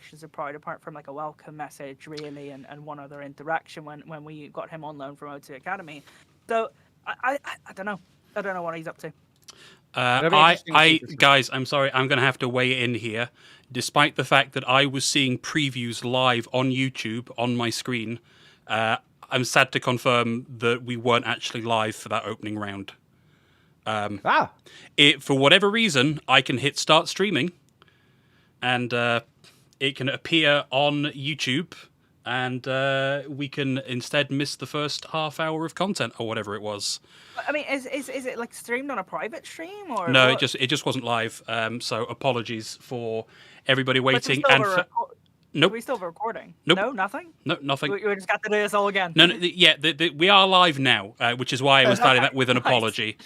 expressions of pride apart from like a welcome message, really, and one other interaction when we got him on loan from O2 Academy. So I don't know. I don't know what he's up to. Guys, I'm sorry, I'm going to have to weigh in here. Despite the fact that I was seeing previews live on YouTube on my screen, I'm sad to confirm that we weren't actually live for that opening round. For whatever reason, I can hit start streaming, and it can appear on YouTube, and we can instead miss the first half hour of content or whatever it was. I mean, is it like streamed on a private stream or no? what? It just wasn't live. So apologies for everybody waiting. Nope. Are we still recording? Nope. No, nothing. No, nothing. We just got to do this all again. No, yeah, we are live now, which is why I was starting that with an apology.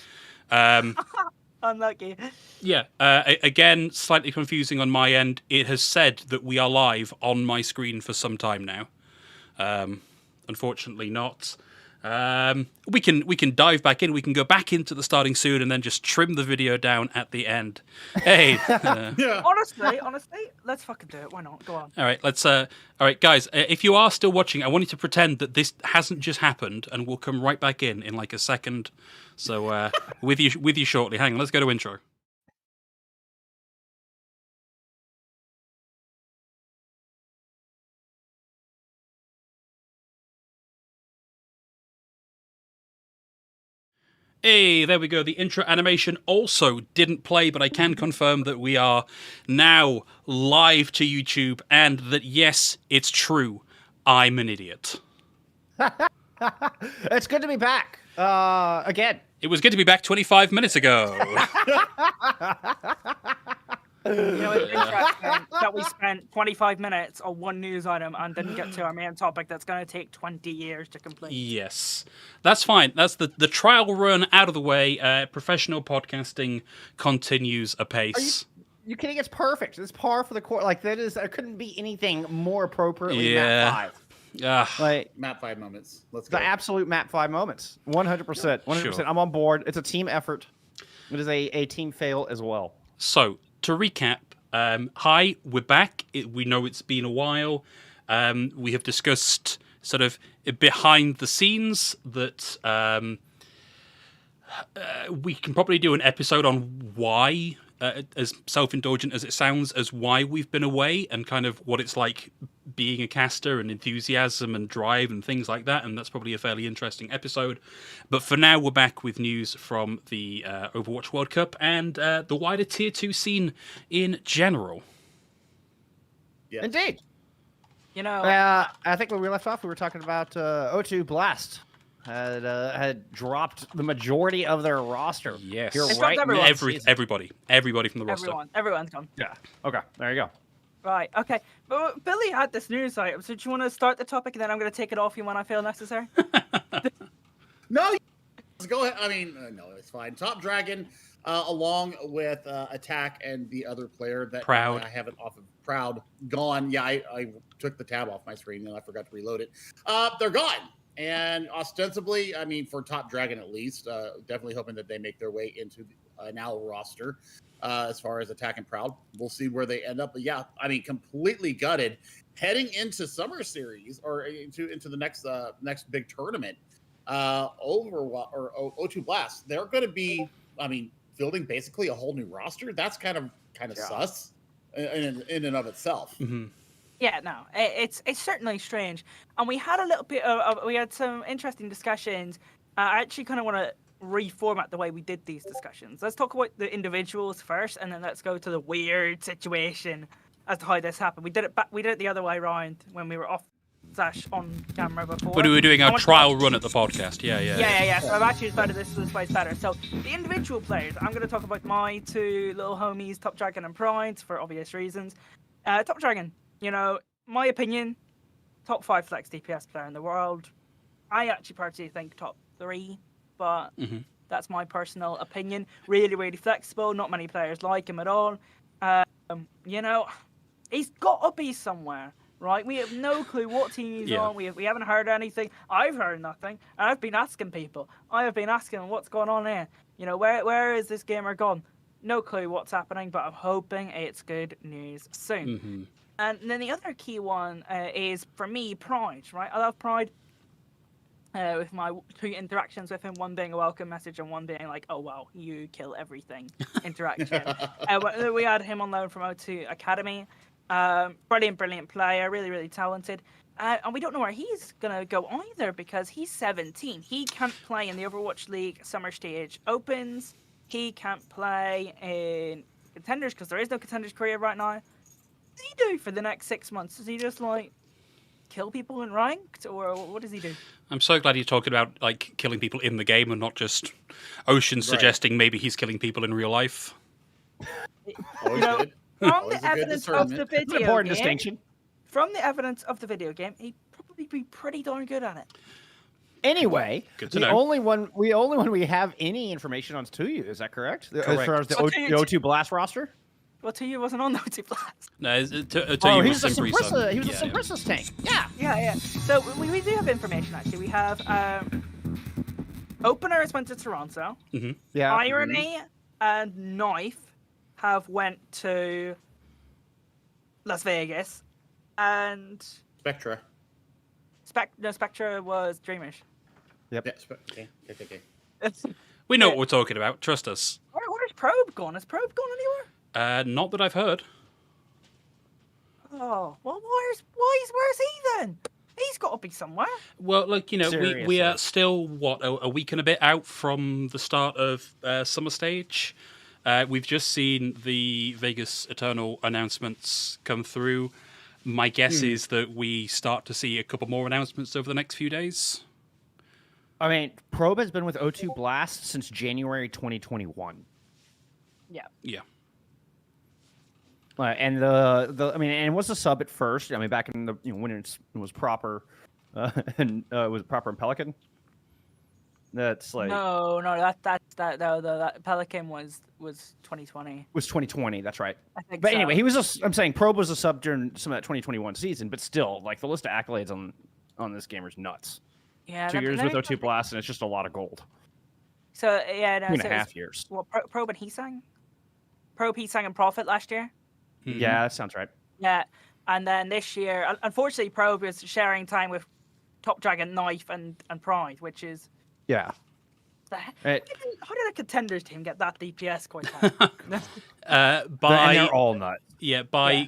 Unlucky. Yeah. Again, slightly confusing on my end. It has said that we are live on my screen for some time now. Unfortunately, not. We can dive back in. We can go back into the starting soon and then just trim the video down at the end. Hey. Honestly, let's fucking do it. Why not? Go on. All right, let's. All right, guys. If you are still watching, I want you to pretend that this hasn't just happened, and we'll come right back in like a second. So with you shortly. Hang on. Let's go to intro. Hey, there we go. The intro animation also didn't play, but I can confirm that we are now live to YouTube and that, yes, it's true. I'm an idiot. It's good to be back. Again. It was good to be back 25 minutes ago. You know, it's interesting that we spent 25 minutes on one news item and didn't get to our main topic that's going to take 20 years to complete. Yes. That's fine. That's the trial run out of the way. Professional podcasting continues apace. Are you kidding? It's perfect. It's par for the course. Like, there couldn't be anything more appropriately map 5. Like map 5 moments. Let's go. The absolute map 5 moments. 100%. 100%. Sure. I'm on board. It's a team effort. It is a team fail as well. So, to recap, hi, we're back. We know it's been a while. We have discussed sort of behind the scenes that we can probably do an episode on why, as self-indulgent as it sounds, as why we've been away and kind of what it's like being a caster and enthusiasm and drive and things like that. And that's probably a fairly interesting episode. But for now, we're back with news from the Overwatch World Cup and the wider Tier 2 scene in general. Yes. Indeed. You know, I think when we left off, we were talking about OWWC had dropped the majority of their roster. Yes. You're right. Everybody from the roster. Everyone's gone. Yeah. Okay. There you go. Right. Okay. But Billy had this news item, so do you want to start the topic and then I'm going to take it off you when I feel necessary? No. Let's go ahead. I mean, no, it's fine. Top Dragon, along with Attack and the other player that Proud. I have it off of Proud, gone. Yeah, I took the tab off my screen and I forgot to reload it. They're gone. And ostensibly, I mean, for Top Dragon at least, definitely hoping that they make their way into an now roster. As far as Attack and Proud, we'll see where they end up. But yeah, I mean, completely gutted. Heading into Summer Series or into the next big tournament, Overwatch or OWWC, they're going to be, I mean, building basically a whole new roster. That's kind of sus in and of itself. Mm-hmm. Yeah, no, it's certainly strange. And we had a little bit we had some interesting discussions. I actually kind of want to reformat the way we did these discussions. Let's talk about the individuals first, and then let's go to the weird situation as to how this happened. We did it the other way around when we were off on camera before. But we were doing our trial run at the podcast. Yeah. So I've actually decided this place better. So the individual players, I'm going to talk about my two little homies, Top Dragon and Pride, for obvious reasons. Top Dragon, you know, my opinion, top 5 flex DPS player in the world. I actually personally think top 3, but that's my personal opinion. Really, really flexible. Not many players like him at all. You know, he's got to be somewhere, right? We have no clue what team he's on. We haven't heard anything. I've heard nothing. And I've been asking people. I have been asking what's going on here. You know, where is this gamer gone? No clue what's happening, but I'm hoping it's good news soon. And then the other key one is, for me, Pride, right? I love Pride. With my two interactions with him, one being a welcome message and one being like, oh, wow, you kill everything interaction. We had him on loan from O2 Academy. Brilliant player, really, really talented. And we don't know where he's going to go either because he's 17. He can't play in the Overwatch League Summer Stage Opens. He can't play in Contenders because there is no Contenders Korea right now. What does he do for the next 6 months? Does he just, like, kill people in ranked, or what does he do? I'm so glad you're talking about like killing people in the game and not just Ocean suggesting maybe he's killing people in real life. Always good. From Always the a good evidence of the discernment. It's an video important game, distinction. from the evidence of the video game, he'd probably be pretty darn good at it. Anyway, Good to the know. only one we have any information on is Tuyu. Is that correct? As Correct. far as the So O2 Blast roster? Well, TU wasn't on the OT Blast. No, Oh, he he's was the Simprisa. Simprisa. He was Yeah, the Simprisa's tank. Yeah. Yeah. So we do have information, actually. We have Openers went to Toronto. Yeah. Irony and Knife have went to Las Vegas. And Spectra. Spectra was Dreamish. Yeah, okay. We know what we're talking about. Trust us. Where's Probe gone? Has Probe gone anywhere? Not that I've heard. Oh, well, where's he then? He's got to be somewhere. Well, like, we Seriously. are still, a week and a bit out from the start of Summer Stage. We've just seen the Vegas Eternal announcements come through. My guess is that we start to see a couple more announcements over the next few days. I mean, Probe has been with O2 Blast since January 2021. Yeah. Yeah. And and it was a sub at first. I mean, back in the when it was proper, and was it proper in Pelican? That's like No, that Pelican was 2020. was 2020. That's right. I think. But so. anyway, I'm saying Probe was a sub during some of that 2021 season, but still, like the list of accolades on this gamer is nuts. Yeah, 2 years with O2 Blast, and it's just a lot of gold. So yeah, no, 2.5 years. Well, Probe and Heesang? Probe, Heesang, and Profit last year. Yeah, that sounds right. Yeah, and then this year, unfortunately, Probe is sharing time with Top Dragon, Knife, and Pride, which is Yeah. how It- did a Contenders team get that DPS quite high? and By they're all nuts.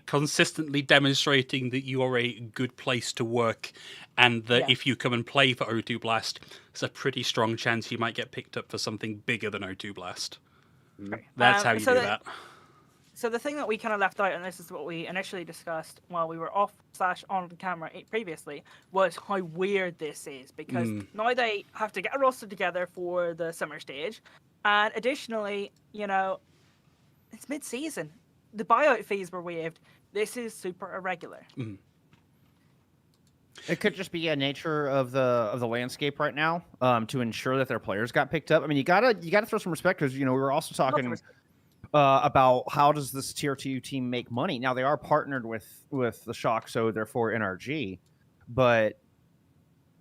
consistently demonstrating that you are a good place to work, and that if you come and play for O2 Blast, there's a pretty strong chance you might get picked up for something bigger than O2 Blast. That's how you do that. So the thing that we kind of left out, and this is what we initially discussed while we were off/on camera previously, was how weird this is, because now they have to get a roster together for the summer stage, and additionally, it's mid-season. The buyout fees were waived. This is super irregular. It could just be a nature of the landscape right now, to ensure that their players got picked up. I mean, you gotta throw some respect, because we were also talking about how does this tier 2 team make money. Now they are partnered with the Shock, so therefore NRG, but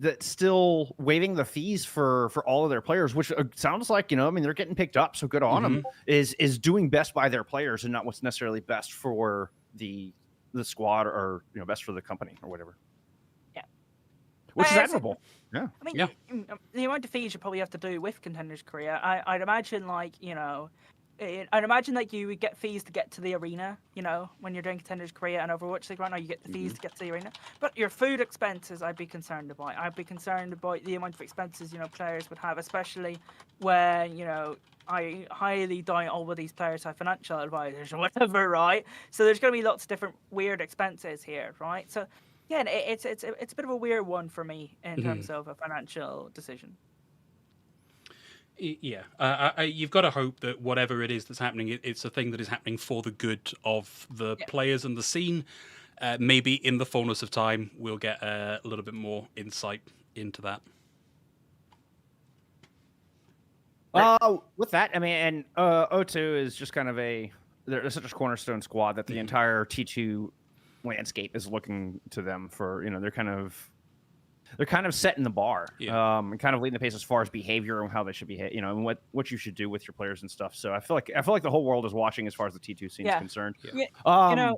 that's still waiving the fees for all of their players, which sounds like they're getting picked up, so good on them. Is doing best by their players and not what's necessarily best for the squad or best for the company or whatever. Yeah, which is admirable. Yeah, I mean, the amount of fees you probably have to do with Contenders Korea, I'd imagine I'd imagine you would get fees to get to the arena, when you're doing Contenders Korea and Overwatch League right now, you get the fees to get to the arena. But your food expenses, I'd be concerned about. I'd be concerned about the amount of expenses, players would have, especially when, I highly doubt all of these players have financial advisors or whatever, right? So there's going to be lots of different weird expenses here, right? So, yeah, it's a bit of a weird one for me in terms of a financial decision. Yeah, you've got to hope that whatever it is that's happening, it's a thing that is happening for the good of the players and the scene. Maybe in the fullness of time, we'll get a little bit more insight into that. With that, I mean, and O2 is just kind of they're such a cornerstone squad that the entire T2 landscape is looking to them for, they're kind of setting the bar, and kind of leading the pace as far as behavior and how they should behave, and what you should do with your players and stuff. So I feel like the whole world is watching as far as the T2 scene is concerned. Yeah.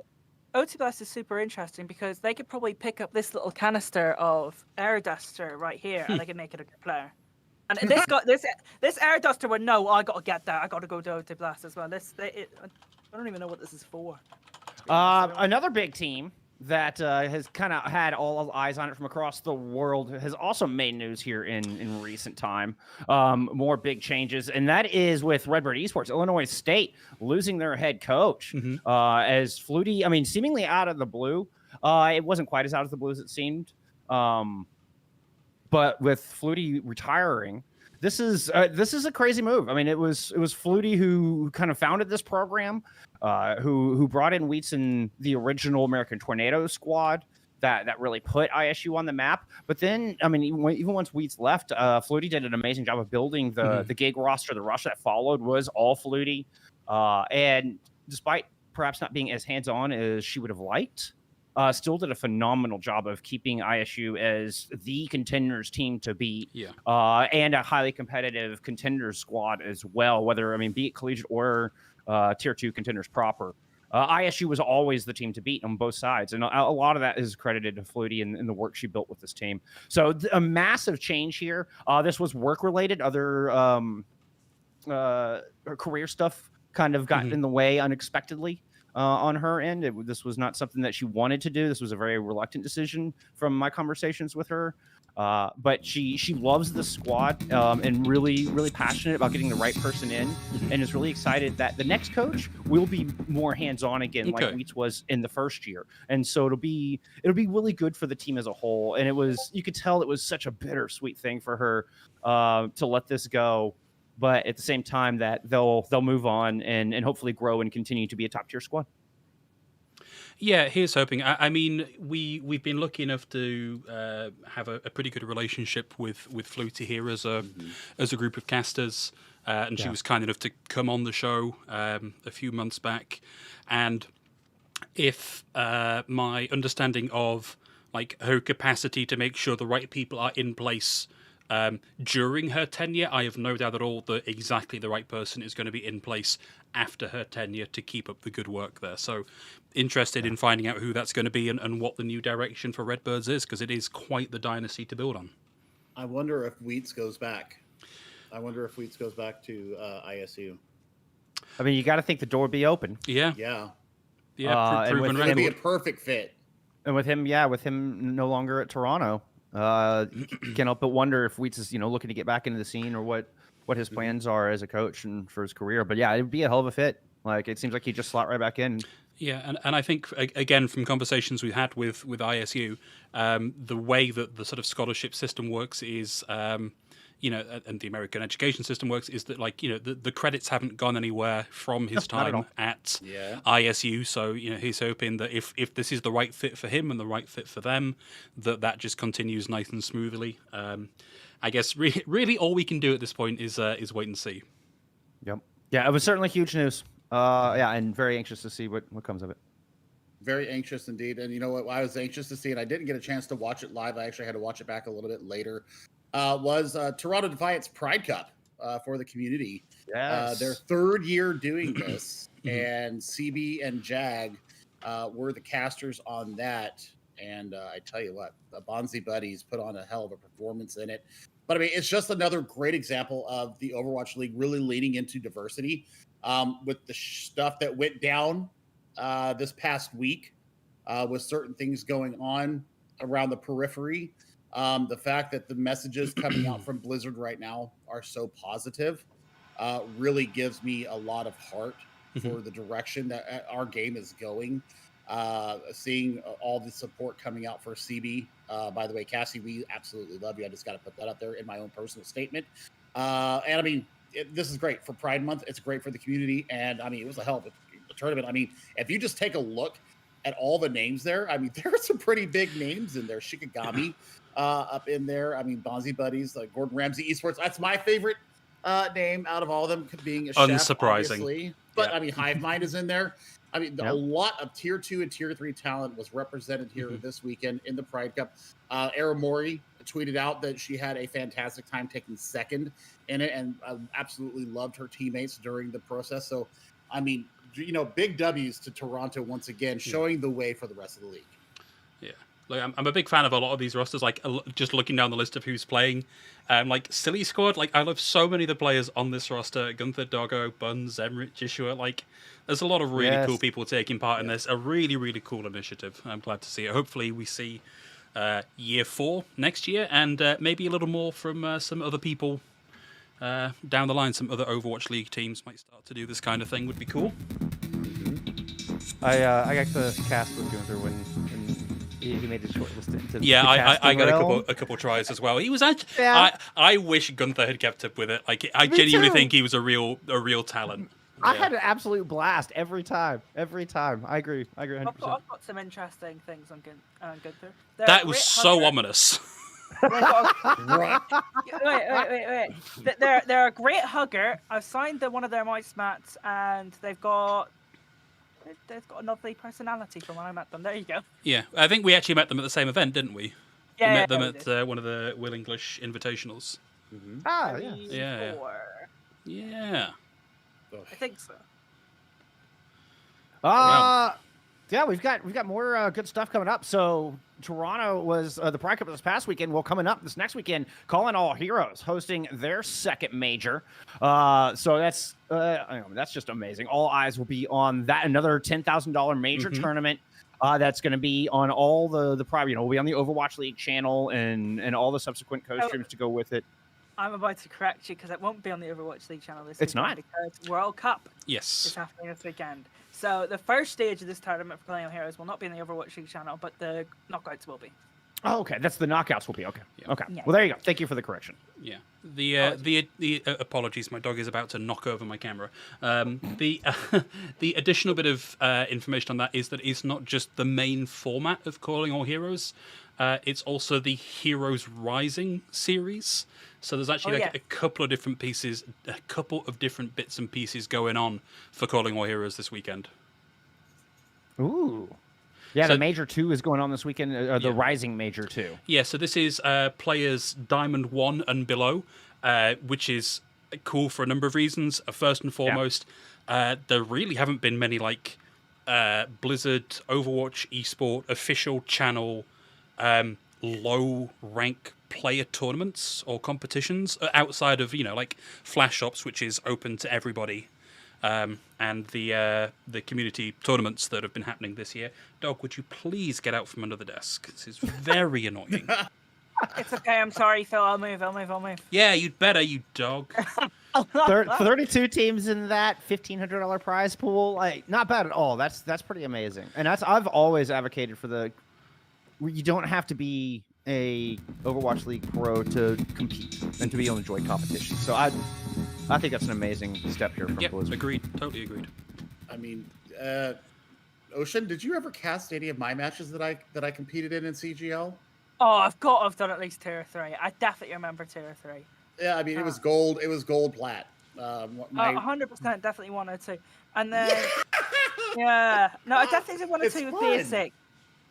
OWWC is super interesting because they could probably pick up this little canister of air duster right here, and they could make it a good player. And this got this air duster would know I got to get that. I got to go to OWWC as well. I don't even know what this is for. Another big team that has kind of had all eyes on it from across the world has also made news here in recent time. More big changes, and that is with Redbird Esports. Illinois State losing their head coach as Flutie. I mean, seemingly out of the blue. It wasn't quite as out of the blue as it seemed. But with Flutie retiring, this is a crazy move. I mean, it was Flutie who kind of founded this program, who brought in Wheats in the original American Tornado squad that really put ISU on the map. But then, I mean, even once Wheats left, Flutie did an amazing job of building the gig roster. The roster that followed was all Flutie, and despite perhaps not being as hands-on as she would have liked, still did a phenomenal job of keeping ISU as the contenders team to beat, and a highly competitive contenders squad as well, whether, I mean, be it collegiate or tier 2 contenders proper. ISU was always the team to beat on both sides, and a lot of that is credited to Flutie and the work she built with this team. So a massive change here. This was work-related. Other career stuff kind of got in the way unexpectedly. On her end, this was not something that she wanted to do. This was a very reluctant decision from my conversations with her. But she loves the squad and really passionate about getting the right person in, and is really excited that the next coach will be more hands-on again, like Wheats was in the first year. And so it'll be really good for the team as a whole. And you could tell it was such a bittersweet thing for her to let this go. But at the same time, that they'll move on and hopefully grow and continue to be a top tier squad. Yeah, here's hoping. I mean, we've been lucky enough to have a pretty good relationship with Flutie here as a group of casters, and she was kind enough to come on the show a few months back. And if my understanding of like her capacity to make sure the right people are in place during her tenure, I have no doubt at all that exactly the right person is going to be in place after her tenure to keep up the good work there. So interested in finding out who that's going to be and what the new direction for Redbirds is, because it is quite the dynasty to build on. I wonder if Wheats goes back. I wonder if Wheats goes back to ISU. I mean, you got to think the door would be open. Yeah. Proven It would be a perfect fit. And with him no longer at Toronto, you can't help but wonder if Wheats is, looking to get back into the scene, or what his plans are as a coach and for his career. But yeah, it'd be a hell of a fit. Like, it seems like he just slot right back in. Yeah, and I think, again, from conversations we've had with ISU, the way that the sort of scholarship system works is, and the American education system works, is that, like, the credits haven't gone anywhere from his time at ISU. So, he's hoping that if this is the right fit for him and the right fit for them, that just continues nice and smoothly. I guess really all we can do at this point is wait and see. Yep. Yeah, it was certainly huge news. And very anxious to see what comes of it. Very anxious indeed. And you know what? I was anxious to see it. I didn't get a chance to watch it live. I actually had to watch it back a little bit later. Was Toronto Defiance Pride Cup for the community. Yes. Their third year doing this, and CB and Jag were the casters on that. And I tell you what, the Bonzi Buddies put on a hell of a performance in it. But I mean, it's just another great example of the Overwatch League really leaning into diversity. With the stuff that went down this past week, with certain things going on around the periphery, the fact that the messages coming out from Blizzard right now are so positive really gives me a lot of heart for the direction that our game is going. Seeing all the support coming out for CB. By the way, Cassie, we absolutely love you. I just got to put that out there in my own personal statement. And I mean, this is great for Pride Month. It's great for the community. And I mean, it was a hell of a tournament. I mean, if you just take a look at all the names there, I mean, there are some pretty big names in there. Shikigami up in there. I mean, Bonzi Buddies, like Gordon Ramsay Esports. That's my favorite name out of all of them, being a chef, unsurprising. Obviously. But I mean, Hive Mind is in there. I mean, a lot of tier 2 and tier 3 talent was represented here this weekend in the Pride Cup. Era Mori tweeted out that she had a fantastic time taking second in it, and absolutely loved her teammates during the process. So, I mean, big W's to Toronto once again, showing the way for the rest of the league. Yeah. Like, I'm a big fan of a lot of these rosters. Like, just looking down the list of who's playing, like Silly Squad. Like, I love so many of the players on this roster: Gunther, Doggo, Buns, Emrit, Joshua. Like, there's a lot of really cool people taking part in this. A really, really cool initiative. I'm glad to see it. Hopefully, we see year 4 next year, and maybe a little more from some other people down the line. Some other Overwatch League teams might start to do this kind of thing. Would be cool. I got the cast with Gunther when he made his shortlist into I got a couple tries as well. He was actually I wish Gunther had kept up with it. Like, I genuinely think he was a real talent. I had an absolute blast every time. I agree 100%. I've got some interesting things on Gunther. That was so ominous. Wait. They're a great hugger. I've signed one of their mice mats, and they've got a lovely personality from when I met them. There you go. Yeah, I think we actually met them at the same event, didn't we? Yeah, we met them at one of the Will English Invitationals. Mm-hmm. Ah, yeah. Yeah. I think so. Yeah, we've got more good stuff coming up. So Toronto was the Pride Cup this past weekend. Well, coming up this next weekend, Calling All Heroes hosting their second major. So that's just amazing. All eyes will be on that. Another $10,000 major tournament. That's going to be on all the Pride. We'll be on the Overwatch League channel and all the subsequent co-streams to go with it. I'm about to correct you because it won't be on the Overwatch League channel this weekend. It's not. Because World Cup is happening this weekend. So the first stage of this tournament for Calling All Heroes will not be in the Overwatch League channel, but the knockouts will be. Oh, okay. That's the knockouts will be. Okay. Yeah. Okay. Yeah. Well, there you go. Thank you for the correction. Yeah. The apologies. My dog is about to knock over my camera. The additional bit of information on that is that it's not just the main format of Calling All Heroes. It's also the Heroes Rising series. So there's actually a couple of different pieces, a couple of different bits and pieces going on for Calling All Heroes this weekend. Ooh. Yeah, so, the Major 2 is going on this weekend, or the Rising Major 2. Yeah, so this is players Diamond 1 and below, which is cool for a number of reasons. First and foremost, there really haven't been many like Blizzard, Overwatch, eSport, official channel, low rank player tournaments or competitions outside of like Flash Ops, which is open to everybody, and the community tournaments that have been happening this year. Dog, would you please get out from under the desk? This is very annoying. It's okay. I'm sorry, Phil. I'll move. Yeah, you'd better, you dog. 32 teams in that $1,500 prize pool. Like, not bad at all. That's pretty amazing. And I've always advocated for you don't have to be a Overwatch League pro to compete and to be able to enjoy competition. So I think that's an amazing step here from Blizzard. Agreed. Totally agreed. I mean, Ocean, did you ever cast any of my matches that I competed in CGL? Oh, I've done at least 2 or 3. I definitely remember 2 or 3. Yeah, I mean, it was gold. It was gold plat. 100% definitely 1 or 2. And then, I definitely did 1 or 2 with basic.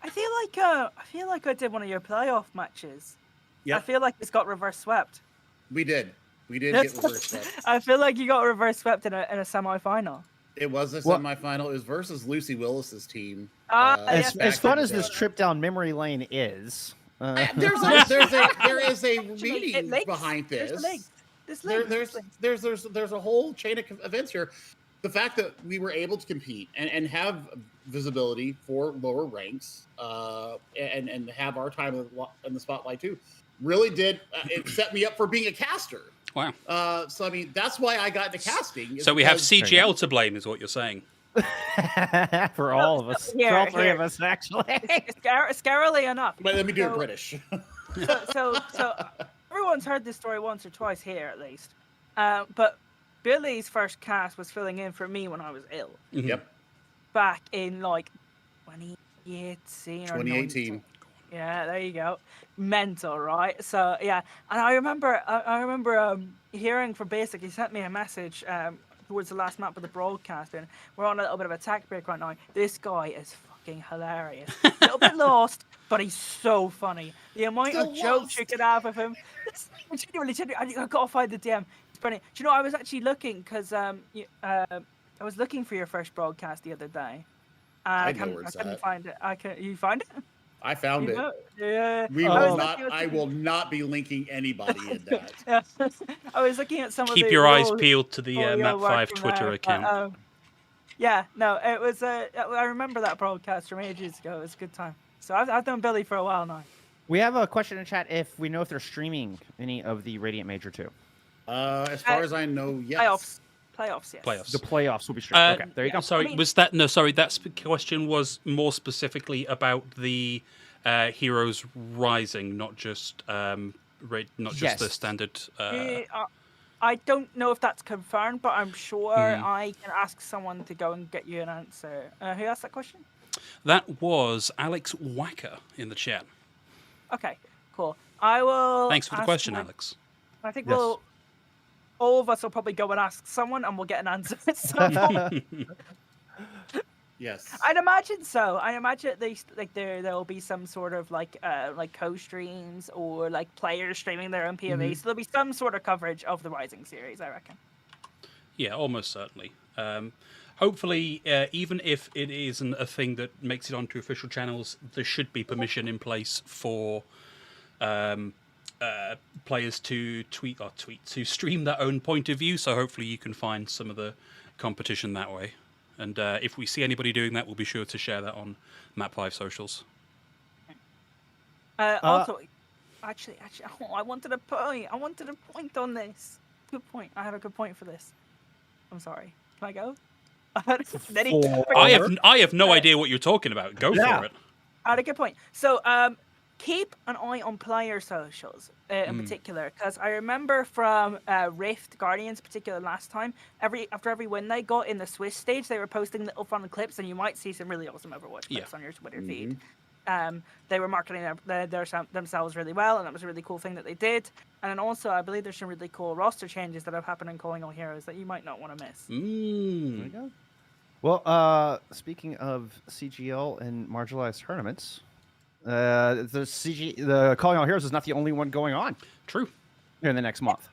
I feel like I did one of your playoff matches. Yeah. I feel like it's got reverse swept. We did get reverse swept. I feel like you got reverse swept in a semi-final. It was a semi-final. It was versus Lucy Willis's team. As fun as this trip down memory lane is, there is a meaning behind this. There's a whole chain of events here. The fact that we were able to compete and have visibility for lower ranks and have our time in the spotlight too really did it set me up for being a caster. Wow. So I mean that's why I got into casting. So we have CGL to blame, is what you're saying. For all of us, for all three of us, actually. Scarily enough. But let me do it British. so everyone's heard this story once or twice here, at least. But Billy's first cast was filling in for me when I was ill. Mm-hmm. Yep. Back in like 2018 or 2018. Yeah, there you go. Mental, right? So yeah, and I remember hearing from Basic. He sent me a message towards the last map of the broadcast, and we're on a little bit of a tack break right now. This guy is fucking hilarious. A little bit lost, but he's so funny. The amount of jokes you could have with him. Genuinely, I gotta find the DM. It's funny. Do you know, I was actually looking because I was looking for your first broadcast the other day. I I know where it's couldn't at. find it. You find it? I found You it. know? Yeah. We I was will looking not. at I will not be linking anybody in that. Yeah. I was looking at some of Keep the your eyes raw peeled to the audio work Map5 from Twitter there, account. but, yeah, no, it was. I remember that broadcast from ages ago. It was a good time. So I've done Billy for a while now. We have a question in chat if we know if they're streaming any of the Radiant Major 2. As far as I know, yes. Playoffs, yes. Playoffs. The playoffs will be streamed. Okay, there you go. Sorry, was that no? Sorry, that question was more specifically about the Heroes Rising, not just just the standard. I don't know if that's confirmed, but I'm sure Hmm. I can ask someone to go and get you an answer. Who asked that question? That was Alex Wacker in the chat. Okay, cool. I will. Thanks for the ask question, my- Alex. I think Yes. all of us will probably go and ask someone, and we'll get an answer at some point. Yes. I'd imagine so. I imagine at least there'll be some sort of like co-streams or like players streaming their own POV. So there'll be some sort of coverage of the Rising series, I reckon. Yeah, almost certainly. Hopefully, even if it isn't a thing that makes it onto official channels, there should be permission in place for players to to stream their own point of view. So hopefully you can find some of the competition that way. And if we see anybody doing that, we'll be sure to share that on Map5 socials. Also, actually, I wanted a point. I wanted a point on this. Good point. I have a good point for this. I'm sorry. Can I go? I have no idea what you're talking about. Go for it. I had a good point. So, keep an eye on player socials in particular, because I remember from Rift Guardians, particular last time, after every win they got in the Swiss stage, they were posting little fun clips, and you might see some really awesome Overwatch clips on your Twitter feed. They were marketing themselves really well, and that was a really cool thing that they did. And then also, I believe there's some really cool roster changes that have happened in Calling All Heroes that you might not want to miss. There you go. Well, speaking of CGL and marginalized tournaments, the Calling All Heroes is not the only one going on. True. In the next month.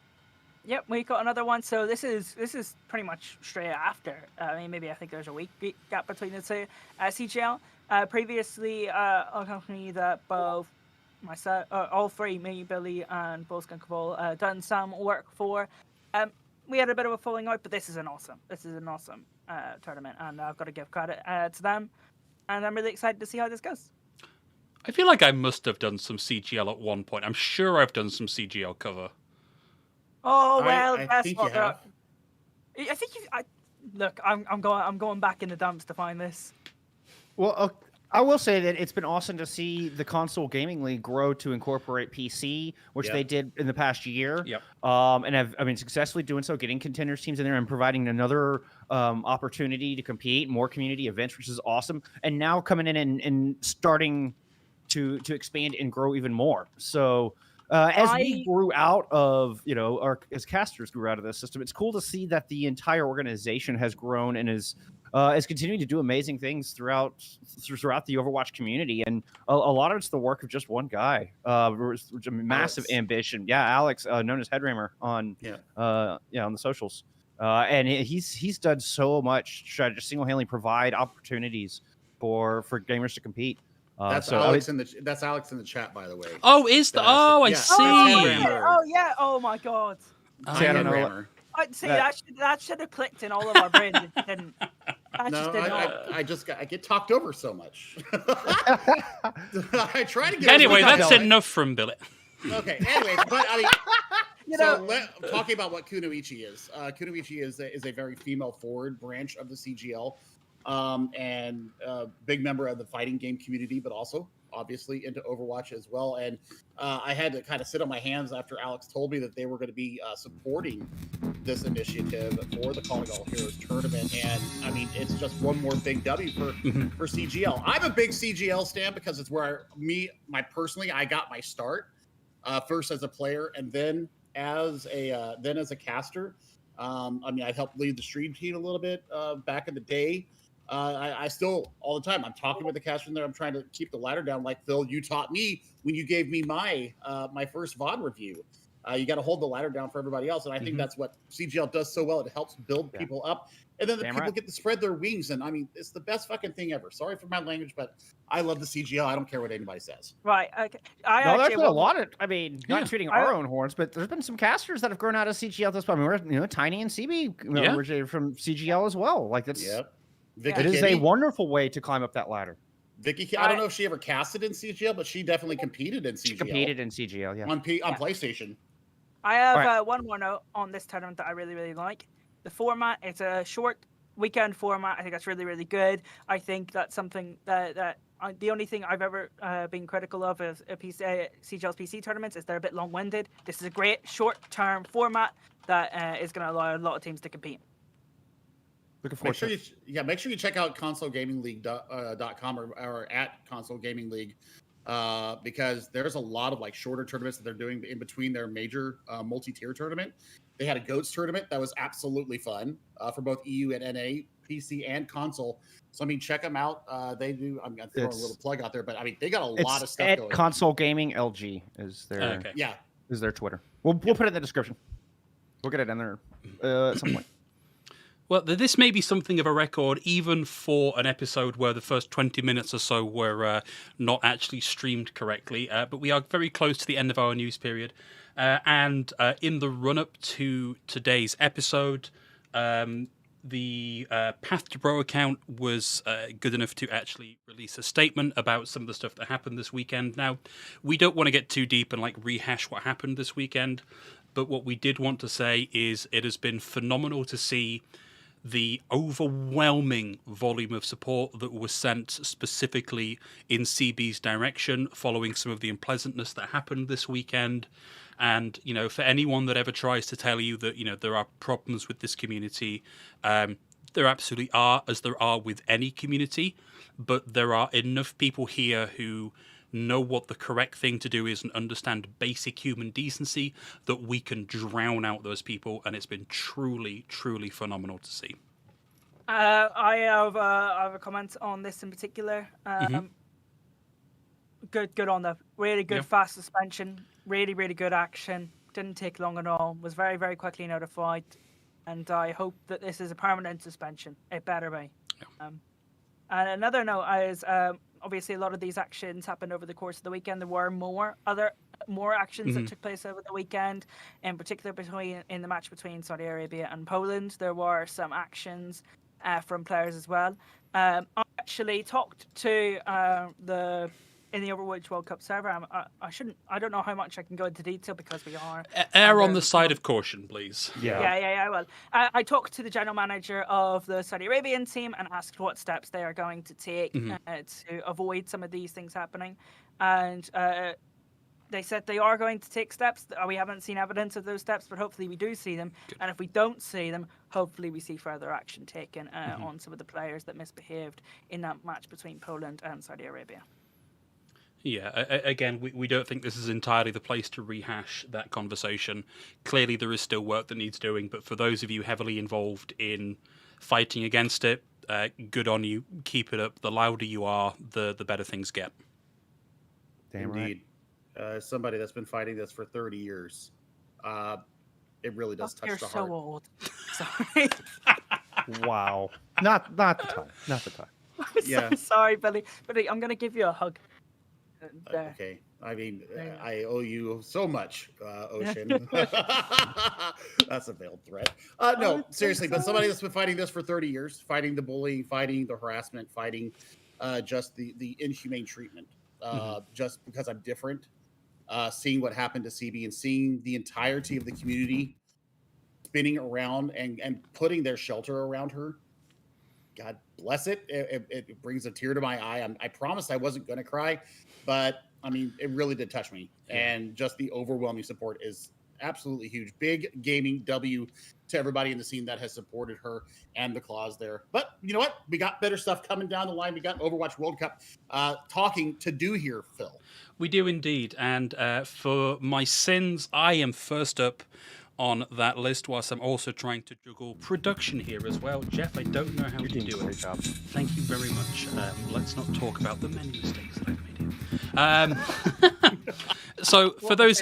Yep, we got another one. So this is pretty much straight after. I mean, maybe I think there's a week gap between the two. CGL previously a company that both myself, all three, me, Billy, and Boscan Caval done some work for. We had a bit of a falling out, but this is an awesome tournament, and I've got to give credit to them. And I'm really excited to see how this goes. I feel like I must have done some CGL at one point. I'm sure I've done some CGL cover. Oh well, I guess think what? you have. I think you. Look, I'm going back in the dumps to find this. Well, I will say that it's been awesome to see the console gaming league grow to incorporate PC, which they did in the past year. Yep. And have successfully doing so, getting contenders teams in there and providing another opportunity to compete, more community events, which is awesome. And now coming in and starting to expand and grow even more. So as we grew out of, as casters grew out of this system, it's cool to see that the entire organization has grown and is continuing to do amazing things throughout the Overwatch community. And a lot of it's the work of just one guy, massive ambition. Yeah, Alex, known as Headrammer on the socials. And he's done so much to try to just single-handedly provide opportunities for gamers to compete. That's Alex in the chat, by the way. Oh, I see. Oh yeah. Oh my god. I don't know. I'd say that should have clicked in all of our brains. It didn't. I get talked over so much. I try to get. Anyway, that's enough from Billy. Okay. Anyways, but I mean, talking about what Kunoichi is. Kunoichi is a very female-forward branch of the CGL, and a big member of the fighting game community, but also obviously into Overwatch as well. And I had to kind of sit on my hands after Alex told me that they were going to be supporting this initiative for the Calling All Heroes tournament. And I mean, it's just one more big W for CGL. I'm a big CGL stan because it's where I got my start, first as a player and then as a caster. I mean, I helped lead the stream team a little bit back in the day. I still, all the time, I'm talking with the caster in there. I'm trying to keep the ladder down like Phil, you taught me when you gave me my first VOD review. You got to hold the ladder down for everybody else, and I think that's what CGL does so well. It helps build people up, and then the people get to spread their wings. And I mean, it's the best fucking thing ever. Sorry for my language, but I love the CGL. I don't care what anybody says. Right. Okay. There's been a lot of. I mean, not shooting our own horns, but there's been some casters that have grown out of CGL at this point. I mean, Tiny and CB originated from CGL as well. Like that's. Yep. It is a wonderful way to climb up that ladder. Vicky, I don't know if she ever casted in CGL, but she definitely competed in CGL. She competed in CGL, yeah. On PlayStation. I have one more note on this tournament that I really, really like. The format, it's a short weekend format. I think that's really, really good. I think that's something that the only thing I've ever been critical of is CGL's PC tournaments is they're a bit long-winded. This is a great short-term format that is going to allow a lot of teams to compete. Looking forward to it. Make sure you check out consolegamingleague.com or at Console Gaming League because there's a lot of like shorter tournaments that they're doing in between their major multi-tier tournament. They had a GOATS tournament that was absolutely fun for both EU and NA, PC and console. So I mean, check them out. They do. I'm gonna throw a little plug out there, but I mean, they got a lot of stuff going. Console Gaming LG is their is their Twitter. We'll put it in the description. We'll get it in there at some point. Well, this may be something of a record, even for an episode where the first 20 minutes or so were not actually streamed correctly. But we are very close to the end of our news period. And in the run-up to today's episode, the Path to Pro account was good enough to actually release a statement about some of the stuff that happened this weekend. Now, we don't want to get too deep and like rehash what happened this weekend. But what we did want to say is it has been phenomenal to see the overwhelming volume of support that was sent specifically in CB's direction following some of the unpleasantness that happened this weekend. And, you know, for anyone that ever tries to tell you that, you know, there are problems with this community, there absolutely are, as there are with any community. But there are enough people here who know what the correct thing to do is and understand basic human decency that we can drown out those people, and it's been truly, truly phenomenal to see. I have a comment on this in particular. Good on the really good fast suspension, really, really good action. Didn't take long at all. Was very, very quickly notified, and I hope that this is a permanent suspension. It better be. And another note is obviously a lot of these actions happened over the course of the weekend. There were more actions that took place over the weekend, in particular in the match between Saudi Arabia and Poland. There were some actions from players as well. I actually talked to in the Overwatch World Cup server. I don't know how much I can go into detail because we are err on the side of caution, please. Yeah. Well, I talked to the general manager of the Saudi Arabian team and asked what steps they are going to take to avoid some of these things happening, and they said they are going to take steps. We haven't seen evidence of those steps, but hopefully we do see them. Good. And if we don't see them, hopefully we see further action taken on some of the players that misbehaved in that match between Poland and Saudi Arabia. Yeah, again, we don't think this is entirely the place to rehash that conversation. Clearly, there is still work that needs doing, but for those of you heavily involved in fighting against it, good on you. Keep it up. The louder you are, the better things get. Damn Indeed. Right. Somebody that's been fighting this for 30 years, it really does touch the heart. You're so old. Sorry. Wow. Not the time. Not the time. I'm so sorry, Billy. Billy, I'm going to give you a hug. Okay. I mean, I owe you so much, Ocean. That's a veiled threat. No, seriously, but somebody that's been fighting this for 30 years, fighting the bullying, fighting the harassment, fighting just the inhumane treatment, just because I'm different, seeing what happened to CB and seeing the entirety of the community spinning around and putting their shelter around her. God bless it. It brings a tear to my eye. I promised I wasn't going to cry, but I mean, it really did touch me. And just the overwhelming support is absolutely huge. Big gaming W to everybody in the scene that has supported her and the claws there. But you know what? We got better stuff coming down the line. We got Overwatch World Cup talking to do here, Phil. We do indeed. And for my sins, I am first up on that list, whilst I'm also trying to juggle production here as well. Jeff, I don't know how you do it. Thank you very much. Let's not talk about the many mistakes that I've made here. So for those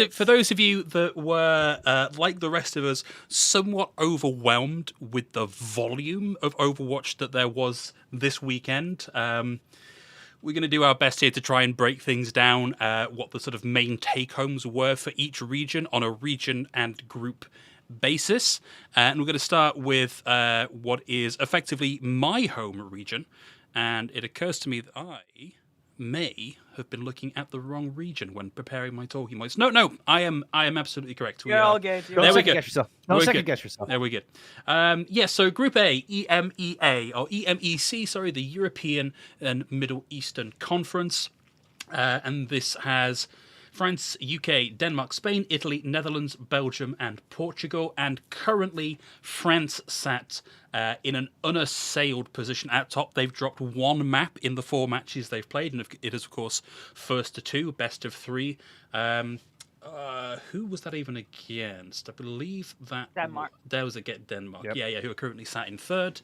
of you that were like the rest of us, somewhat overwhelmed with the volume of Overwatch that there was this weekend, we're going to do our best here to try and break things down, what the sort of main take-homes were for each region on a region and group basis. And we're going to start with what is effectively my home region. And it occurs to me that I may have been looking at the wrong region when preparing my talking points. No, I am absolutely correct. You're all good. Don't second guess yourself. Don't second guess yourself. There we go. So Group A, EMEA, or EMEC, sorry, the European and Middle Eastern Conference. And this has France, UK, Denmark, Spain, Italy, Netherlands, Belgium, and Portugal. And currently, France sat in an unassailed position at top. They've dropped one map in the 4 matches they've played, and it is, of course, first to 2, best of 3. Who was that even against? I believe that Denmark. There was Denmark. Yep. Yeah, who are currently sat in 3rd.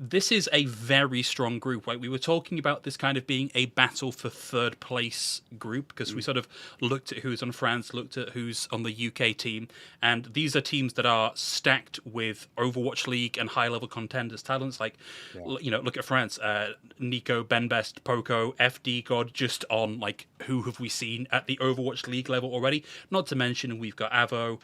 This is a very strong group. Right? We were talking about this kind of being a battle for 3rd place group because we sort of looked at who's on France, looked at who's on the UK team, and these are teams that are stacked with Overwatch League and high-level contenders talents. Like, look at France, Nico, Ben Best, Poco, FD God, just on like who have we seen at the Overwatch League level already? Not to mention we've got Avo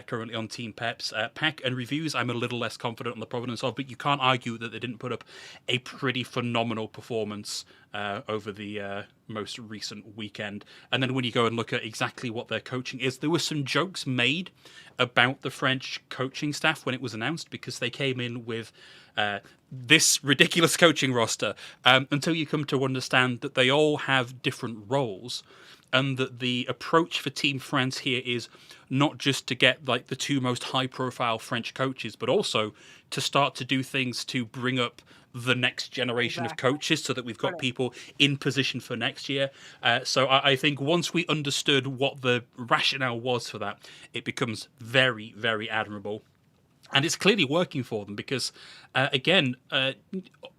currently on Team Peps. Pack and Reviews, I'm a little less confident on the provenance of, but you can't argue that they didn't put up a pretty phenomenal performance over the most recent weekend. And then when you go and look at exactly what their coaching is, there were some jokes made about the French coaching staff when it was announced because they came in with this ridiculous coaching roster until you come to understand that they all have different roles and that the approach for Team France here is not just to get like the 2 most high-profile French coaches, but also to start to do things to bring up the next generation of coaches so that we've got people in position for next year. So I think once we understood what the rationale was for that, it becomes very, very admirable. And it's clearly working for them because,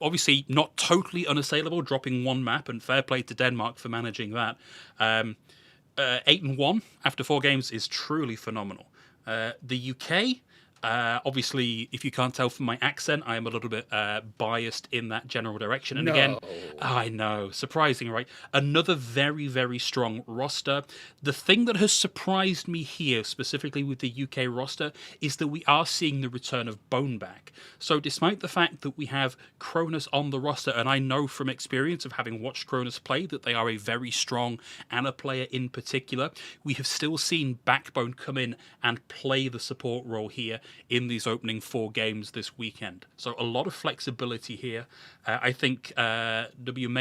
obviously not totally unassailable, dropping 1 map, and fair play to Denmark for managing that. 8-1 after 4 games is truly phenomenal. The UK, obviously, if you can't tell from my accent, I am a little bit biased in that general direction. And again, I know, surprising, right? Another very, very strong roster. The thing that has surprised me here, specifically with the UK roster, is that we are seeing the return of Bone back. So despite the fact that we have Cronus on the roster, and I know from experience of having watched Cronus play that they are a very strong ANA player in particular, we have still seen Backbone come in and play the support role here in these opening 4 games this weekend. So a lot of flexibility here. I think young William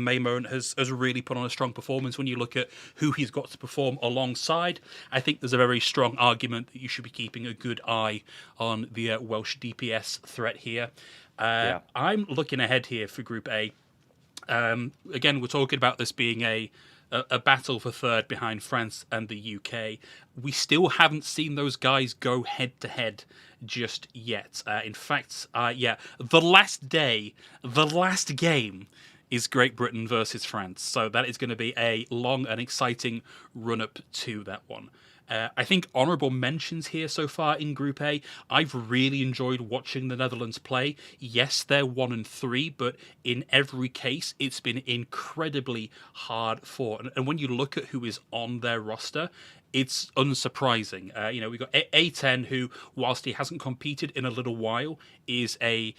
Maimone has really put on a strong performance when you look at who he's got to perform alongside. I think there's a very strong argument that you should be keeping a good eye on the Welsh DPS threat here. I'm looking ahead here for Group A. Again, we're talking about this being a battle for 3rd behind France and the UK. We still haven't seen those guys go head-to-head just yet. In fact, the last game is Great Britain versus France. So that is going to be a long and exciting run-up to that one. I think honourable mentions here so far in Group A. I've really enjoyed watching the Netherlands play. Yes, they're 1-3, but in every case, it's been incredibly hard fought. And when you look at who is on their roster, it's unsurprising. We've got A10, who, whilst he hasn't competed in a little while, is a